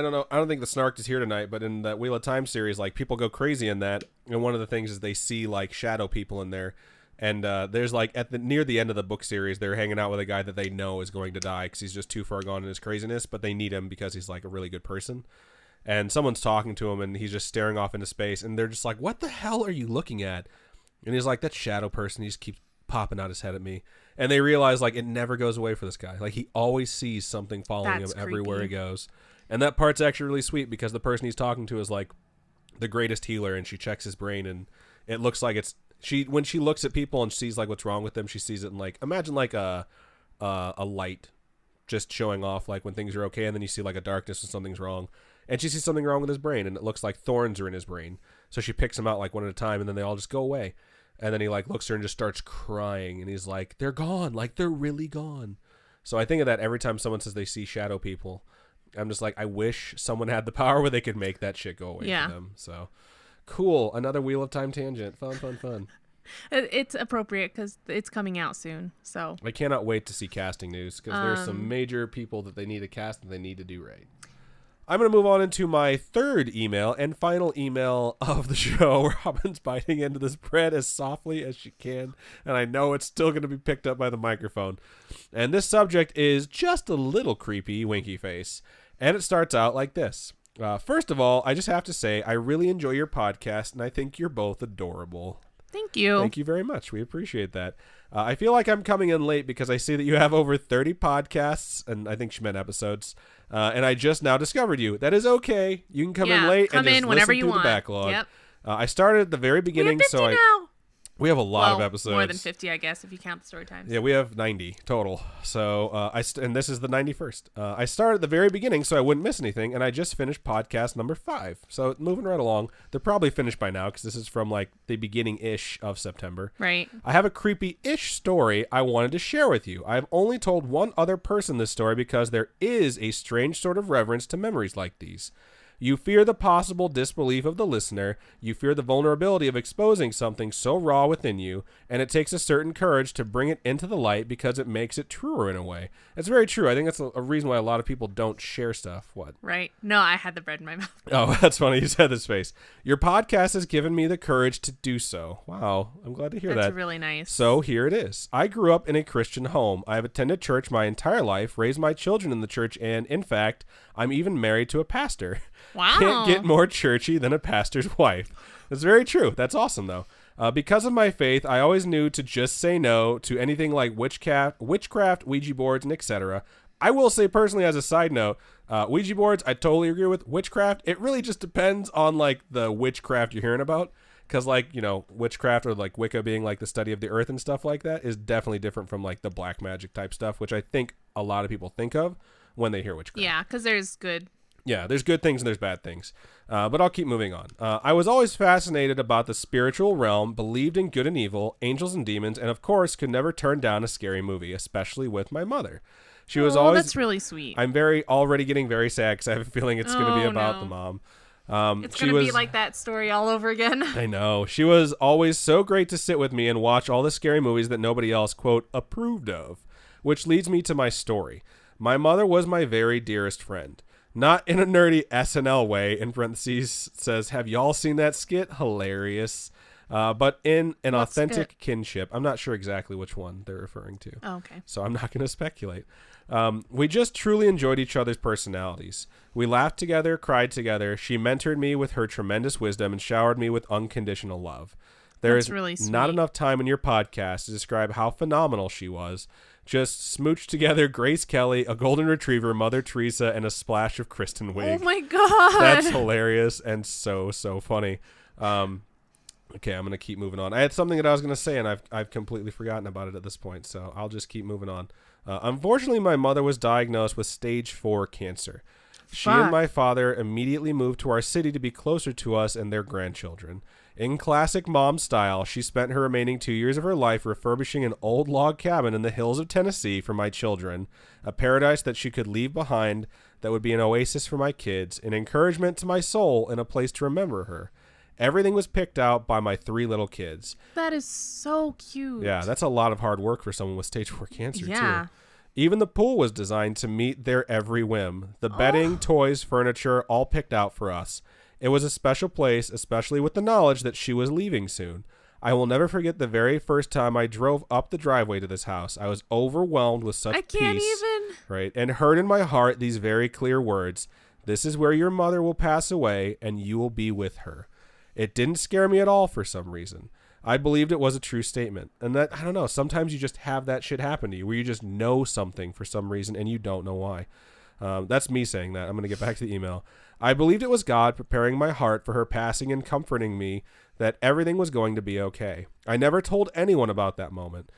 don't know. I don't think the Snark is here tonight, but in that Wheel of Time series, like people go crazy in that. And one of the things is they see like shadow people in there. And there's like near the end of the book series, they're hanging out with a guy that they know is going to die because he's just too far gone in his craziness, but they need him because he's like a really good person. And someone's talking to him and he's just staring off into space. And they're just like, what the hell are you looking at? And he's like, that shadow person. He just keeps popping out his head at me. And they realize like it never goes away for this guy. Like he always sees something following him everywhere he goes. And that part's actually really sweet because the person he's talking to is like the greatest healer, and she checks his brain and it looks like when she looks at people and sees like what's wrong with them, she sees it in like, imagine like a light just showing off like when things are okay, and then you see like a darkness and something's wrong. And she sees something wrong with his brain, and it looks like thorns are in his brain. So she picks them out like one at a time, and then they all just go away. And then he like looks at her and just starts crying, and he's like, they're gone. Like they're really gone. So I think of that every time someone says they see shadow people. I'm just like, I wish someone had the power where they could make that shit go away for them. So cool. Another Wheel of Time tangent. Fun. It's appropriate because it's coming out soon. So I cannot wait to see casting news because there's some major people that they need to cast and they need to do right. I'm going to move on into my third email and final email of the show. Robin's biting into this bread as softly as she can, and I know it's still going to be picked up by the microphone. And this subject is just a little creepy, winky face. And it starts out like this. First of all, I just have to say, I really enjoy your podcast, and I think you're both adorable. Thank you. Thank you very much. We appreciate that. I feel like I'm coming in late because I see that you have over 30 podcasts, and I think she meant episodes. And I just now discovered you. That is okay. You can come in late and just whenever listen you through want. the backlog. Yep. I started at the very beginning, we have 50 now. We have a lot of episodes. More than 50, I guess, if you count the story times. Yeah, we have 90 total. So and this is the 91st. I started at the very beginning so I wouldn't miss anything, and I just finished podcast number 5. So moving right along. They're probably finished by now because this is from like the beginning-ish of September. Right. I have a creepy-ish story I wanted to share with you. I've only told one other person this story because there is a strange sort of reverence to memories like these. You fear the possible disbelief of the listener, you fear the vulnerability of exposing something so raw within you, and it takes a certain courage to bring it into the light because it makes it truer in a way. It's very true. I think that's a reason why a lot of people don't share stuff. What? Right. No, I had the bread in my mouth. Oh, that's funny. You said this face. Your podcast has given me the courage to do so. Wow. I'm glad to hear that. That's really nice. So here it is. I grew up in a Christian home. I have attended church my entire life, raised my children in the church, and in fact, I'm even married to a pastor. Wow. Can't get more churchy than a pastor's wife. That's very true. That's awesome, though. Because of my faith, I always knew to just say no to anything like witchcraft, Ouija boards, and etc. I will say personally, as a side note, Ouija boards, I totally agree with. Witchcraft, it really just depends on like the witchcraft you're hearing about. Because like, you know, witchcraft or like Wicca being like the study of the earth and stuff like that is definitely different from like the black magic type stuff, which I think a lot of people think of when they hear witchcraft. Yeah, because there's good Yeah, there's good things and there's bad things. But I'll keep moving on. I was always fascinated about the spiritual realm, believed in good and evil, angels and demons, and of course could never turn down a scary movie, especially with my mother. She was always... that's really sweet. I'm already getting very sad because I have a feeling it's going to be about the mom. It's going to be like that story all over again. I know. She was always so great to sit with me and watch all the scary movies that nobody else, quote, approved of. Which leads me to my story. My mother was my very dearest friend. Not in a nerdy SNL way, in parentheses says, have y'all seen that skit? Hilarious. But in an authentic kinship. I'm not sure exactly which one they're referring to. Oh, okay. So I'm not going to speculate. We just truly enjoyed each other's personalities. We laughed together, cried together. She mentored me with her tremendous wisdom and showered me with unconditional love. There is really not enough time in your podcast to describe how phenomenal she was. Just smooched together Grace Kelly, a golden retriever, Mother Teresa, and a splash of Kristen Wiig. Oh my God. That's hilarious and so funny. Okay, I'm going to keep moving on. I had something that I was going to say, and I've completely forgotten about it at this point, so I'll just keep moving on. Unfortunately, my mother was diagnosed with stage 4 cancer. She and my father immediately moved to our city to be closer to us and their grandchildren. In classic mom style, she spent her remaining 2 years of her life refurbishing an old log cabin in the hills of Tennessee for my children, a paradise that she could leave behind that would be an oasis for my kids, an encouragement to my soul, and a place to remember her. Everything was picked out by my 3 little kids. That is so cute. Yeah, that's a lot of hard work for someone with stage 4 cancer, too. Even the pool was designed to meet their every whim. The bedding, toys, furniture, all picked out for us. It was a special place, especially with the knowledge that she was leaving soon. I will never forget the very first time I drove up the driveway to this house. I was overwhelmed with such peace. I can't even. Right, and heard in my heart these very clear words. This is where your mother will pass away, and you will be with her. It didn't scare me at all for some reason. I believed it was a true statement. And that, I don't know, sometimes you just have that shit happen to you, where you just know something for some reason, and you don't know why. That's me saying that. I'm going to get back to the email. I believed it was God preparing my heart for her passing and comforting me that everything was going to be okay. I never told anyone about that moment.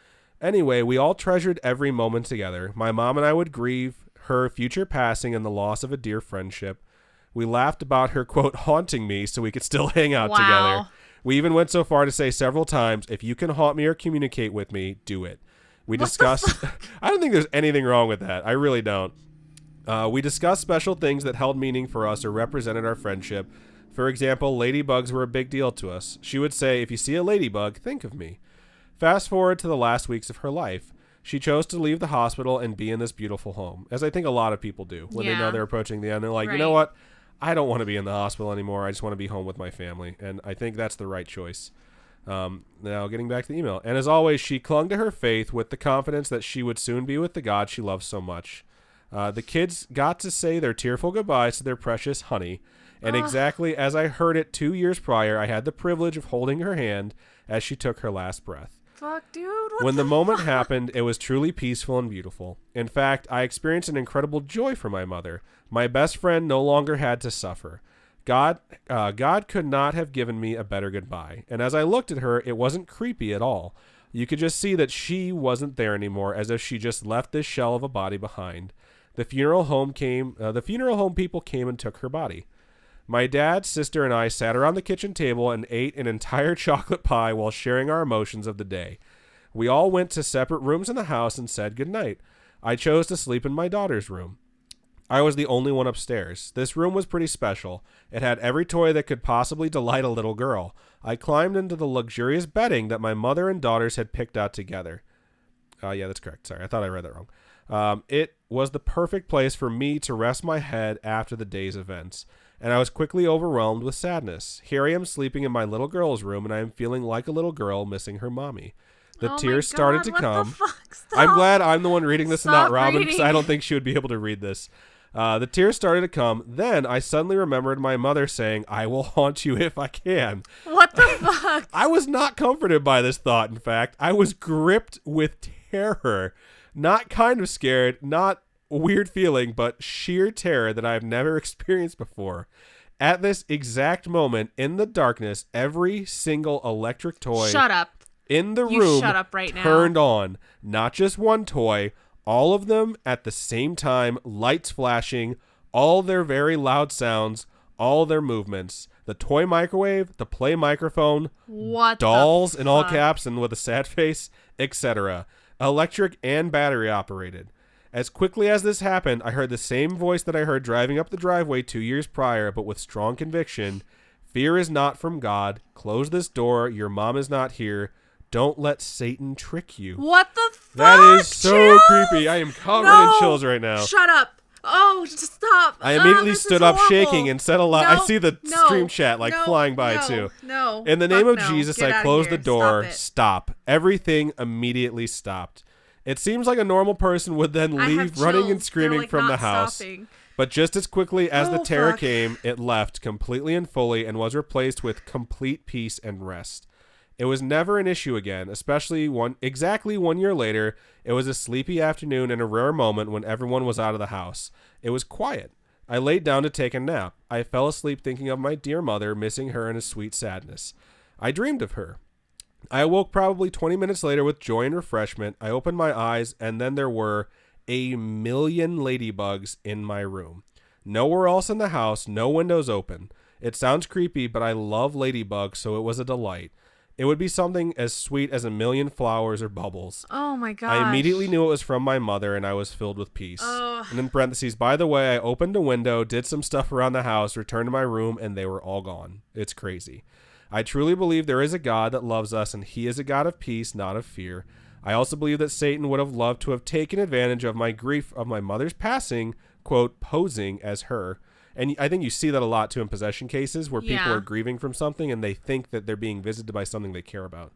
Anyway, we all treasured every moment together. My mom and I would grieve her future passing and the loss of a dear friendship. We laughed about her, quote, haunting me so we could still hang out together. We even went so far to say several times, if you can haunt me or communicate with me, do it. We discussed... I don't think there's anything wrong with that. I really don't. We discussed special things that held meaning for us or represented our friendship. For example, ladybugs were a big deal to us. She would say, if you see a ladybug, think of me. Fast forward to the last weeks of her life. She chose to leave the hospital and be in this beautiful home, as I think a lot of people do when they know they're approaching the end. They're like, you know what? I don't want to be in the hospital anymore. I just want to be home with my family. And I think that's the right choice. Now, getting back to the email. And as always, she clung to her faith with the confidence that she would soon be with the God she loves so much. The kids got to say their tearful goodbyes to their precious honey. And exactly as I heard it 2 years prior, I had the privilege of holding her hand as she took her last breath. Fuck, dude. When the moment happened, it was truly peaceful and beautiful. In fact, I experienced an incredible joy for my mother. My best friend no longer had to suffer. God could not have given me a better goodbye. And as I looked at her, it wasn't creepy at all. You could just see that she wasn't there anymore, as if she just left this shell of a body behind. The funeral home people came and took her body. My dad, sister, and I sat around the kitchen table and ate an entire chocolate pie while sharing our emotions of the day. We all went to separate rooms in the house and said goodnight. I chose to sleep in my daughter's room. I was the only one upstairs. This room was pretty special. It had every toy that could possibly delight a little girl. I climbed into the luxurious bedding that my mother and daughters had picked out together. Yeah, that's correct. Sorry, I thought I read that wrong. It was the perfect place for me to rest my head after the day's events. And I was quickly overwhelmed with sadness. Here I am sleeping in my little girl's room, and I am feeling like a little girl missing her mommy. The tears started to come. I'm glad I'm the one reading this and not Robin, because I don't think she would be able to read this. The tears started to come. Then I suddenly remembered my mother saying, I will haunt you if I can. What the fuck? I was not comforted by this thought, in fact. I was gripped with terror. Not kind of scared, not a weird feeling, but sheer terror that I've never experienced before. At this exact moment, in the darkness, every single electric toy in the room turned on. Not just one toy, all of them at the same time, lights flashing, All their very loud sounds, all their movements, the toy microwave, the play microphone, dolls in all caps and with a sad face, etc. Electric and battery operated. As quickly as this happened, I heard the same voice that I heard driving up the driveway 2 years prior, but with strong conviction. Fear is not from God. Close this door. Your mom is not here. Don't let Satan trick you. What the fuck? That is so creepy. I am covered in chills right now. Shut up. Oh, just stop. I immediately stood up shaking and said aloud. I see the stream chat flying by too. No. In the name of Jesus, I closed the door. Stop. Everything immediately stopped. It seems like a normal person would then leave running and screaming from the house. Stopping. But just as quickly as the terror came, it left completely and fully and was replaced with complete peace and rest. It was never an issue again, especially exactly 1 year later. It was a sleepy afternoon and a rare moment when everyone was out of the house. It was quiet. I laid down to take a nap. I fell asleep thinking of my dear mother, missing her in a sweet sadness. I dreamed of her. I awoke probably 20 minutes later with joy and refreshment. I opened my eyes, and then there were 1,000,000 ladybugs in my room. Nowhere else in the house, no windows open. It sounds creepy, but I love ladybugs, so it was a delight. It would be something as sweet as 1,000,000 flowers or bubbles. Oh my gosh. I immediately knew it was from my mother, and I was filled with peace. And in parentheses, by the way, I opened a window, did some stuff around the house, returned to my room, and they were all gone. It's crazy. I truly believe there is a God that loves us, and he is a God of peace, not of fear. I also believe that Satan would have loved to have taken advantage of my grief of my mother's passing, quote, posing as her. And I think you see that a lot, too, in possession cases where people are grieving from something and they think that they're being visited by something they care about.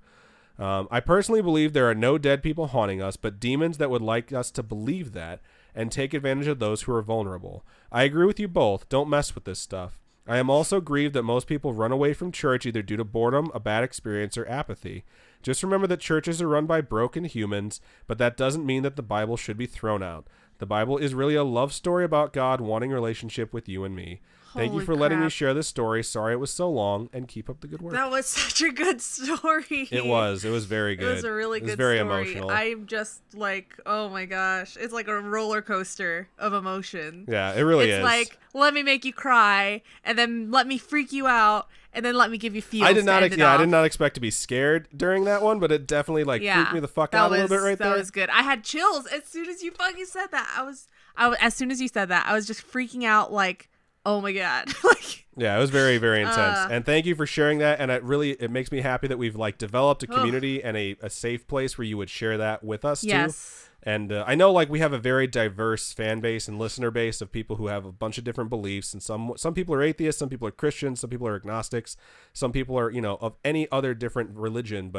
I personally believe there are no dead people haunting us, but demons that would like us to believe that and take advantage of those who are vulnerable. I agree with you both. Don't mess with this stuff. I am also grieved that most people run away from church either due to boredom, a bad experience, or apathy. Just remember that churches are run by broken humans, but that doesn't mean that the Bible should be thrown out. The Bible is really a love story about God wanting a relationship with you and me. Thank you for letting me share this story. Sorry it was so long, and keep up the good work. That was such a good story. It was. It was very good. It was a really good story. It story. was very emotional. I'm just like, oh my gosh. It's like a roller coaster of emotion. Yeah, it really is. It's like, let me make you cry, and then let me freak you out, and then let me give you feels. I did not expect to be scared during that one, but it definitely freaked me the fuck out a little bit right there. That was good. I had chills as soon as you fucking said that. I was as soon as you said that, I was just freaking out like, oh my God. Yeah, it was very, very intense. And thank you for sharing that. And it makes me happy that we've developed a community and a safe place where you would share that with us too. And I know we have a very diverse fan base and listener base of people who have a bunch of different beliefs. And some people are atheists, some people are Christians, some people are agnostics, some people are, of any other different religion.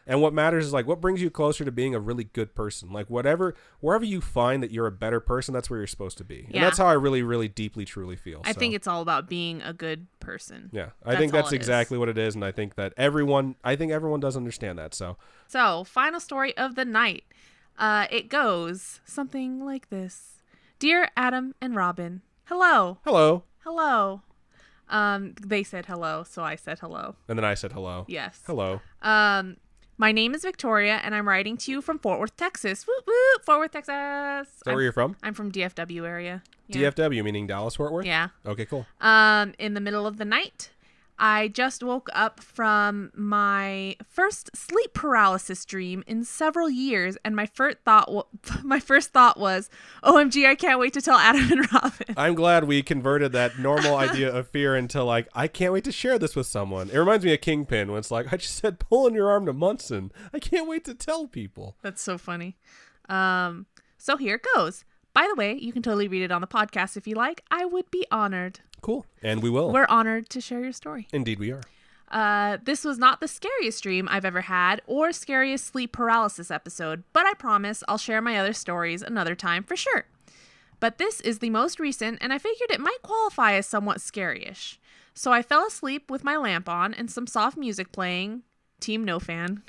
And what matters is what brings you closer to being a really good person. Wherever you find that you're a better person, that's where you're supposed to be. And that's how I really, really deeply, truly feel. I think it's all about being a good person. Yeah, I think that's exactly what it is. And I think that everyone does understand that. So final story of the night. It goes something like this. Dear Adam and Robin, hello. Hello. Hello. They said hello, so I said hello. And then I said hello. Yes. Hello. My name is Victoria, and I'm writing to you from Fort Worth, Texas. Whoop, whoop, Fort Worth, Texas. Is that where you're from? I'm from DFW area. Yeah. DFW, meaning Dallas, Fort Worth? Yeah. Okay, cool. In the middle of the night, I just woke up from my first sleep paralysis dream in several years, and my first thought was, OMG, I can't wait to tell Adam and Robin. I'm glad we converted that normal idea of fear into I can't wait to share this with someone. It reminds me of Kingpin when it's I just said pulling your arm to Munson. I can't wait to tell people. That's so funny. So here it goes. By the way, you can totally read it on the podcast if you like. I would be honored. Cool. And we will. We're honored to share your story. Indeed we are. This was not the scariest dream I've ever had or scariest sleep paralysis episode, but I promise I'll share my other stories another time for sure. But this is the most recent, and I figured it might qualify as somewhat scary-ish. So I fell asleep with my lamp on and some soft music playing. Team No Fan.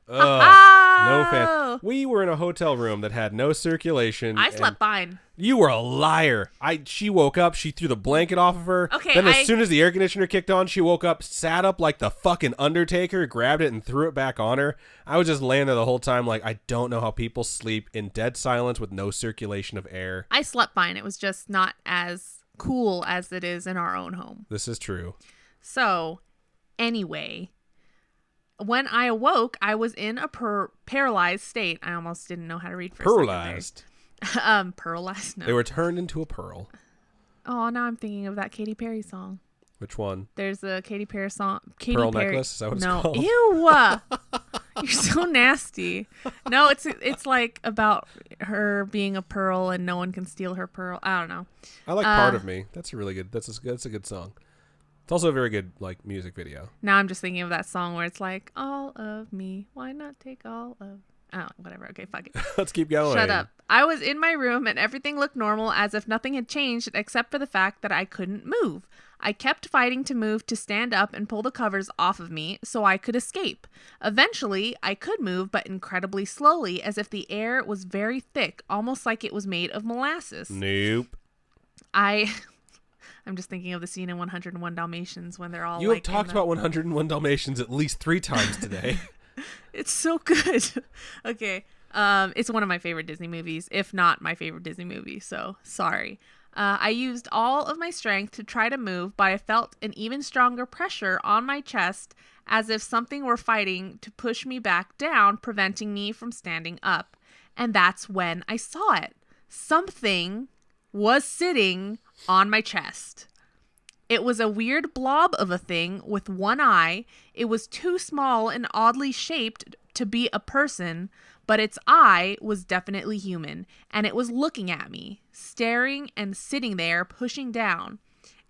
No fan. We were in a hotel room that had no circulation. I slept fine. You were a liar. She woke up. She threw the blanket off of her. Okay. Then as soon as the air conditioner kicked on, she woke up, sat up like the fucking Undertaker, grabbed it and threw it back on her. I was just laying there the whole time I don't know how people sleep in dead silence with no circulation of air. I slept fine. It was just not as cool as it is in our own home. This is true. So, anyway, when I awoke, I was in a paralyzed state. I almost didn't know how to read for Paralyzed. a second. Paralyzed? No. They were turned into a pearl. Oh, now I'm thinking of that Katy Perry song. Which one? There's a Katy Perry song. Pearl Necklace? Is that what it's called? Ew. You're so nasty. No, it's like about her being a pearl and no one can steal her pearl. I don't know. I like Part of Me. That's a really good. That's a good song. It's also a very good like music video. Now I'm just thinking of that song where it's like, all of me, why not take all of... Oh, whatever. Okay, fuck it. Let's keep going. Shut up. I was in my room and everything looked normal as if nothing had changed except for the fact that I couldn't move. I kept fighting to move to stand up and pull the covers off of me so I could escape. Eventually, I could move, but incredibly slowly, as if the air was very thick, almost like it was made of molasses. Nope. I'm just thinking of the scene in 101 Dalmatians when they're all You have talked about 101 Dalmatians at least 3 times today. It's so good. Okay. It's one of my favorite Disney movies, if not my favorite Disney movie. So sorry. I used all of my strength to try to move, but I felt an even stronger pressure on my chest as if something were fighting to push me back down, preventing me from standing up. And that's when I saw it. Something was sitting on my chest. It was a weird blob of a thing with one eye. It was too small and oddly shaped to be a person, but its eye was definitely human, and it was looking at me, staring and sitting there, pushing down.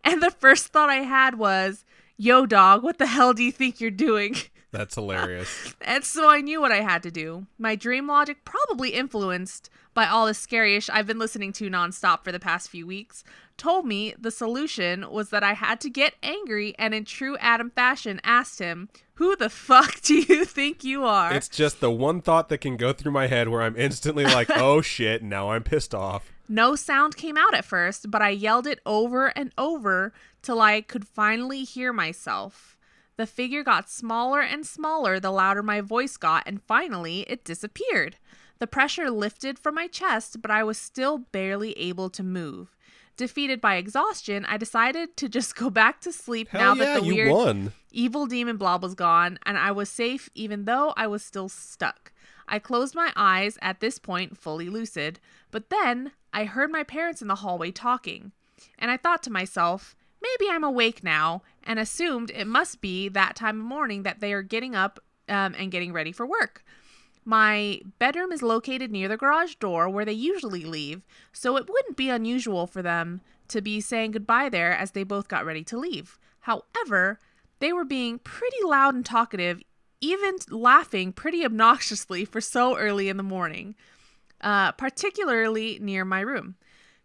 And the first thought I had was, yo, dog, what the hell do you think you're doing? That's hilarious. And so I knew what I had to do. My dream logic, probably influenced by all the scary-ish I've been listening to nonstop for the past few weeks, told me the solution was that I had to get angry and in true Adam fashion asked him, who the fuck do you think you are? It's just the one thought that can go through my head where I'm instantly like, oh shit, now I'm pissed off. No sound came out at first, but I yelled it over and over till I could finally hear myself. The figure got smaller and smaller the louder my voice got, and finally it disappeared. The pressure lifted from my chest, but I was still barely able to move. Defeated by exhaustion, I decided to just go back to sleep now that the weird evil demon blob was gone, and I was safe even though I was still stuck. I closed my eyes at this point, fully lucid, but then I heard my parents in the hallway talking, and I thought to myself, maybe I'm awake now, and assumed it must be that time of morning that they are getting up and getting ready for work. My bedroom is located near the garage door where they usually leave, so it wouldn't be unusual for them to be saying goodbye there as they both got ready to leave. However, they were being pretty loud and talkative, even laughing pretty obnoxiously for so early in the morning, particularly near my room.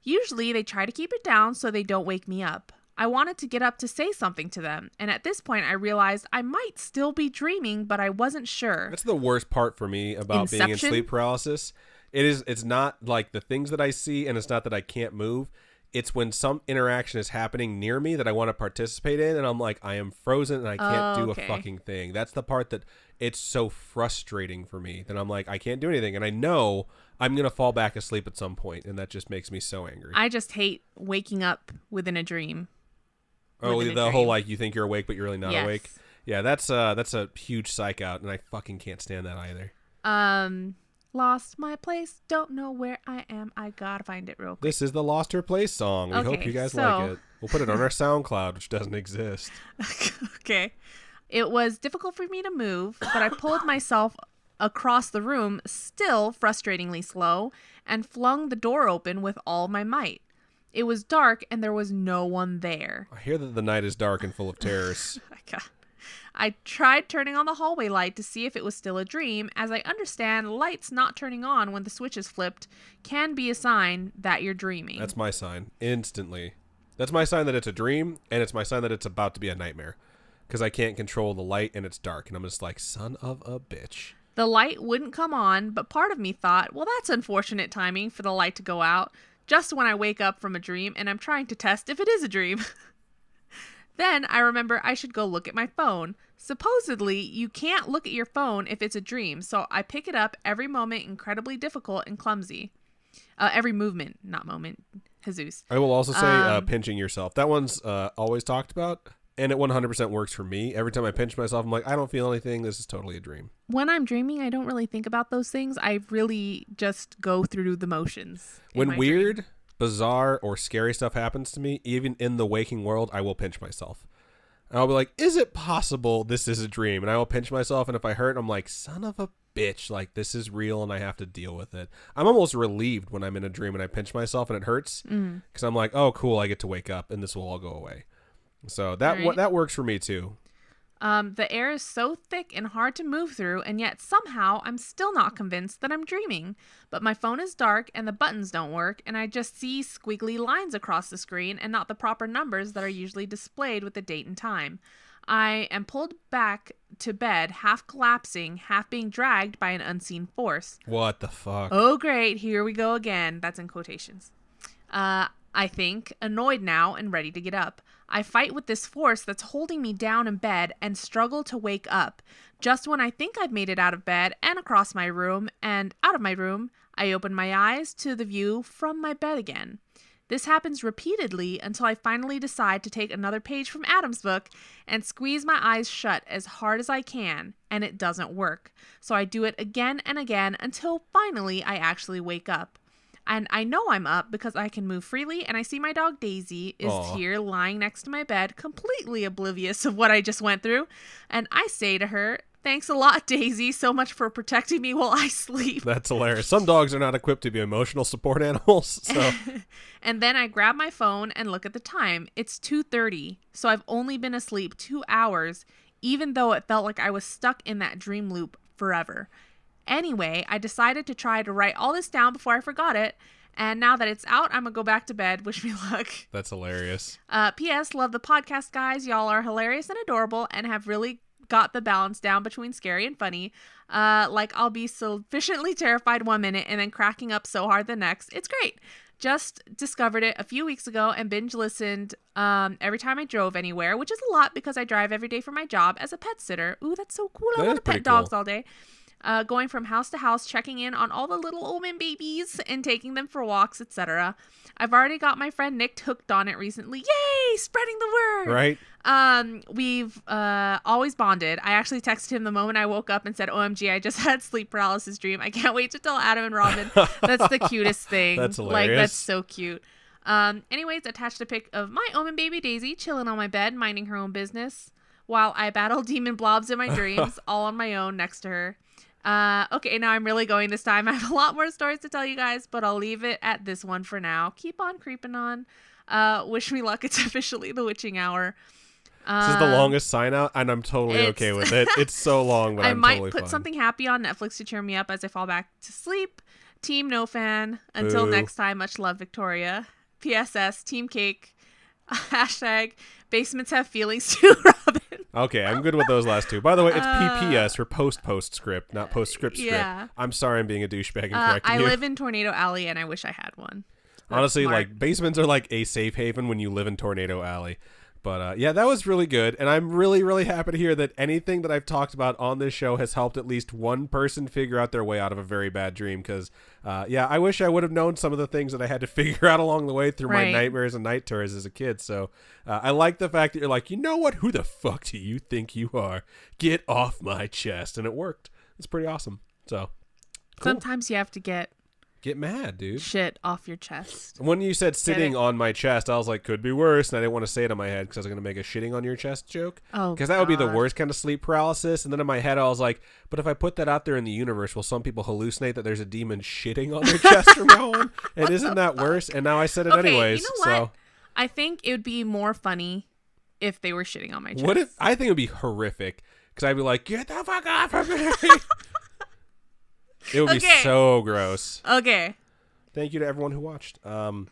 Usually they try to keep it down so they don't wake me up. I wanted to get up to say something to them, and at this point I realized I might still be dreaming, but I wasn't sure. That's the worst part for me about being in sleep paralysis. It's not like the things that I see, and it's not that I can't move. It's when some interaction is happening near me that I want to participate in, and I'm like, I am frozen and I can't do a fucking thing. That's the part that it's so frustrating for me that I'm like, I can't do anything, and I know I'm going to fall back asleep at some point, and that just makes me so angry. I just hate waking up within a dream. Oh, the whole like you think you're awake but you're really not awake. Yeah, that's a huge psych out, and I fucking can't stand that either. Lost my place, don't know where I am. I gotta find it real quick. This is the Lost Her Place song. We hope you guys like it. We'll put it on our SoundCloud, which doesn't exist. Okay. It was difficult for me to move, but I pulled myself across the room, still frustratingly slow, and flung the door open with all my might. It was dark and there was no one there. I hear that the night is dark and full of terrors. I tried turning on the hallway light to see if it was still a dream, as I understand lights not turning on when the switch is flipped can be a sign that you're dreaming. That's my sign. Instantly. That's my sign that it's a dream, and it's my sign that it's about to be a nightmare. Because I can't control the light and it's dark, and I'm just like, son of a bitch. The light wouldn't come on, but part of me thought, well, that's unfortunate timing for the light to go out just when I wake up from a dream and I'm trying to test if it is a dream. Then I remember I should go look at my phone. Supposedly, you can't look at your phone if it's a dream, so I pick it up every moment, incredibly difficult and clumsy. Every movement, not moment. Jesus. I will also say pinching yourself. That one's always talked about, and it 100% works for me. Every time I pinch myself, I'm like, I don't feel anything. This is totally a dream. When I'm dreaming, I don't really think about those things. I really just go through the motions. When weird, bizarre, or scary stuff happens to me, even in the waking world, I will pinch myself. And I'll be like, is it possible this is a dream? And I will pinch myself, and if I hurt, I'm like, son of a bitch, like this is real and I have to deal with it. I'm almost relieved when I'm in a dream and I pinch myself and it hurts because I'm like, oh cool, I get to wake up and this will all go away. So that works for me too. The air is so thick and hard to move through, and yet somehow I'm still not convinced that I'm dreaming. But my phone is dark and the buttons don't work, and I just see squiggly lines across the screen and not the proper numbers that are usually displayed with the date and time. I am pulled back to bed, half collapsing, half being dragged by an unseen force. What the fuck? Oh, great. Here we go again. That's in quotations. I think, annoyed now and ready to get up. I fight with this force that's holding me down in bed and struggle to wake up. Just when I think I've made it out of bed and across my room and out of my room, I open my eyes to the view from my bed again. This happens repeatedly until I finally decide to take another page from Adam's book and squeeze my eyes shut as hard as I can, and it doesn't work. So I do it again and again until finally I actually wake up. And I know I'm up because I can move freely, and I see my dog Daisy is here lying next to my bed, completely oblivious of what I just went through. And I say to her, "Thanks a lot, Daisy, so much for protecting me while I sleep." That's hilarious. Some dogs are not equipped to be emotional support animals. So. And then I grab my phone and look at the time. It's 2:30, so I've only been asleep 2 hours, even though it felt like I was stuck in that dream loop forever. Anyway, I decided to try to write all this down before I forgot it. And now that it's out, I'm going to go back to bed. Wish me luck. That's hilarious. P.S. Love the podcast, guys. Y'all are hilarious and adorable and have really got the balance down between scary and funny. Like I'll be sufficiently terrified 1 minute and then cracking up so hard the next. It's great. Just discovered it a few weeks ago and binge listened every time I drove anywhere, which is a lot because I drive every day for my job as a pet sitter. Ooh, that's so cool. I want to pet dogs all day. Going from house to house, checking in on all the little omen babies and taking them for walks, etc. I've already got my friend Nick hooked on it recently. Yay! Spreading the word! Right. We've always bonded. I actually texted him the moment I woke up and said, OMG, I just had sleep paralysis dream. I can't wait to tell Adam and Robin. That's the cutest thing. That's hilarious. Like, that's so cute. Anyways, attached a pic of my omen baby Daisy chilling on my bed, minding her own business, while I battle demon blobs in my dreams, all on my own next to her. Okay, now I'm really going this time. I have a lot more stories to tell you guys, but I'll leave it at this one for now. Keep on creeping on. Wish me luck. It's officially the witching hour. This is the longest sign out, and I'm totally okay with it. It's so long, but I'm totally fine. I might put something happy on Netflix to cheer me up as I fall back to sleep. Team no fan. Until next time, much love, Victoria. PSS, Team Cake. Hashtag basements have feelings too, Robin. Okay, I'm good with those last two. By the way, it's PPS for post-script, not post-script script. Yeah. I'm sorry I'm being a douchebag and correcting you. I live in Tornado Alley, and I wish I had one. That's honestly, smart. like, basements are like a safe haven when you live in Tornado Alley. But yeah, that was really good. And I'm really, really happy to hear that anything that I've talked about on this show has helped at least one person figure out their way out of a very bad dream. Because, yeah, I wish I would have known some of the things that I had to figure out along the way through my nightmares and night terrors as a kid. So I like the fact that you're like, you know what? Who the fuck do you think you are? Get off my chest. And it worked. It's pretty awesome. So cool. Sometimes you have to get mad, dude. Shit off your chest. When you said sitting on my chest, I was like, could be worse. And I didn't want to say it in my head because I was going to make a shitting on your chest joke. Oh, because that would be the worst kind of sleep paralysis. And then in my head, I was like, but if I put that out there in the universe, will some people hallucinate that there's a demon shitting on their chest from now on? And isn't that worse? And now I said it anyways. You know what? I think it would be more funny if they were shitting on my chest. I think it would be horrific because I'd be like, get the fuck off of me. It would be so gross. Okay. Thank you to everyone who watched. I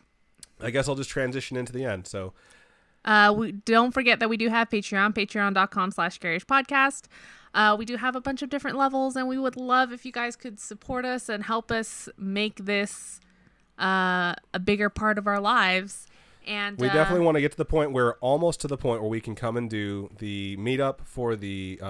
guess I'll just transition into the end. So, we don't forget that we do have Patreon, patreon.com/garagepodcast. We do have a bunch of different levels, and we would love if you guys could support us and help us make this a bigger part of our lives. And we definitely want to get to the point where we can come and do the meetup for the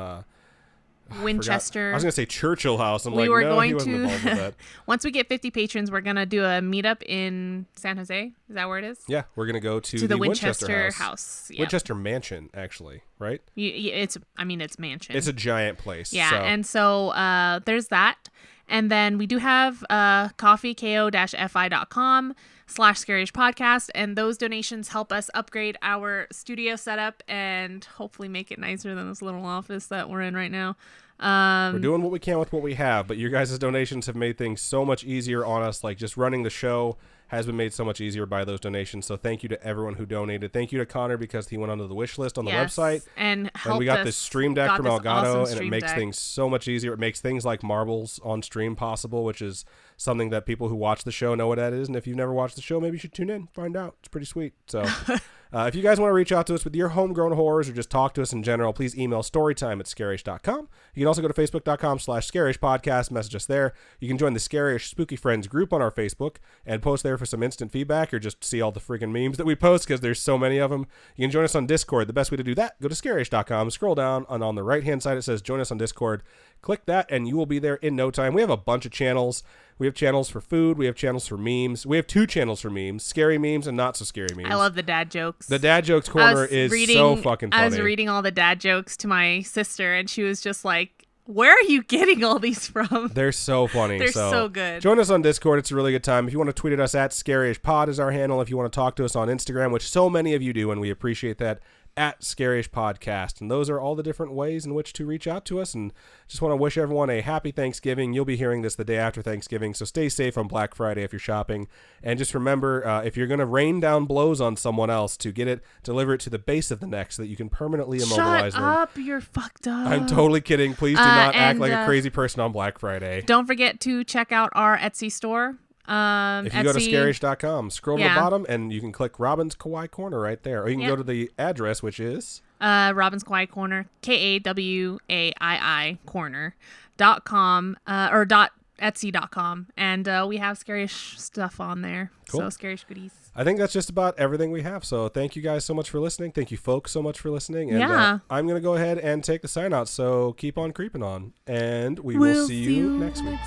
Winchester. I was going to say Churchill House. I'm we like, were no, going he wasn't involved with that. Once we get 50 patrons, we're going to do a meetup in San Jose. Is that where it is? Yeah, we're going to go to the Winchester House. Yep. Winchester Mansion, actually, right? It's mansion. It's a giant place. Yeah, so. and so there's that. And then we do have coffee, ko-fi.com/scarish podcast. And those donations help us upgrade our studio setup and hopefully make it nicer than this little office that we're in right now. We're doing what we can with what we have, but your guys' donations have made things so much easier on us. Like just running the show has been made so much easier by those donations. So thank you to everyone who donated. Thank you to Connor because he went onto the wish list on the website. And we got this stream deck from Elgato, awesome and it makes things so much easier. It makes things like marbles on stream possible, which is something that people who watch the show know what that is. And if you've never watched the show, maybe you should tune in, find out. It's pretty sweet. So if you guys want to reach out to us with your homegrown horrors or just talk to us in general, please email storytime@scarish.com. You can also go to facebook.com/scarish podcast, message us there. You can join the Scarish Spooky Friends group on our Facebook and post there for some instant feedback or just see all the freaking memes that we post because there's so many of them. You can join us on Discord. The best way to do that, go to scarish.com, scroll down, and on the right-hand side it says join us on Discord. Click that and you will be there in no time. We have a bunch of channels. We have channels for food. We have channels for memes. We have 2 channels for memes, scary memes and not so scary memes. I love the dad jokes. The dad jokes corner is so fucking funny. I was reading all the dad jokes to my sister and she was just like, where are you getting all these from? They're so funny. They're so good. Join us on Discord. It's a really good time. If you want to tweet at us at ScaryishPod is our handle. If you want to talk to us on Instagram, which so many of you do, and we appreciate that, at Scarish Podcast. And those are all the different ways in which to reach out to us. And just want to wish everyone a happy Thanksgiving. You'll be hearing this the day after Thanksgiving, so stay safe on Black Friday if you're shopping. And just remember, if you're going to rain down blows on someone else, to deliver it to the base of the neck so that you can permanently immobilize them. Shut up, you're fucked up. I'm totally kidding. Please do not act like a crazy person on Black Friday. Don't forget to check out our Etsy store. If you go to scarish.com, scroll to the bottom, and you can click Robin's Kawaii Corner right there. Or you can go to the address, which is... Robin's Kawaii Corner, KAWAII Corner.com, or .etsy.com. And we have scarish stuff on there. Cool. So scarish goodies. I think that's just about everything we have. So thank you guys so much for listening. Thank you folks so much for listening. And I'm going to go ahead and take the sign out. So keep on creeping on. And we'll see you next week.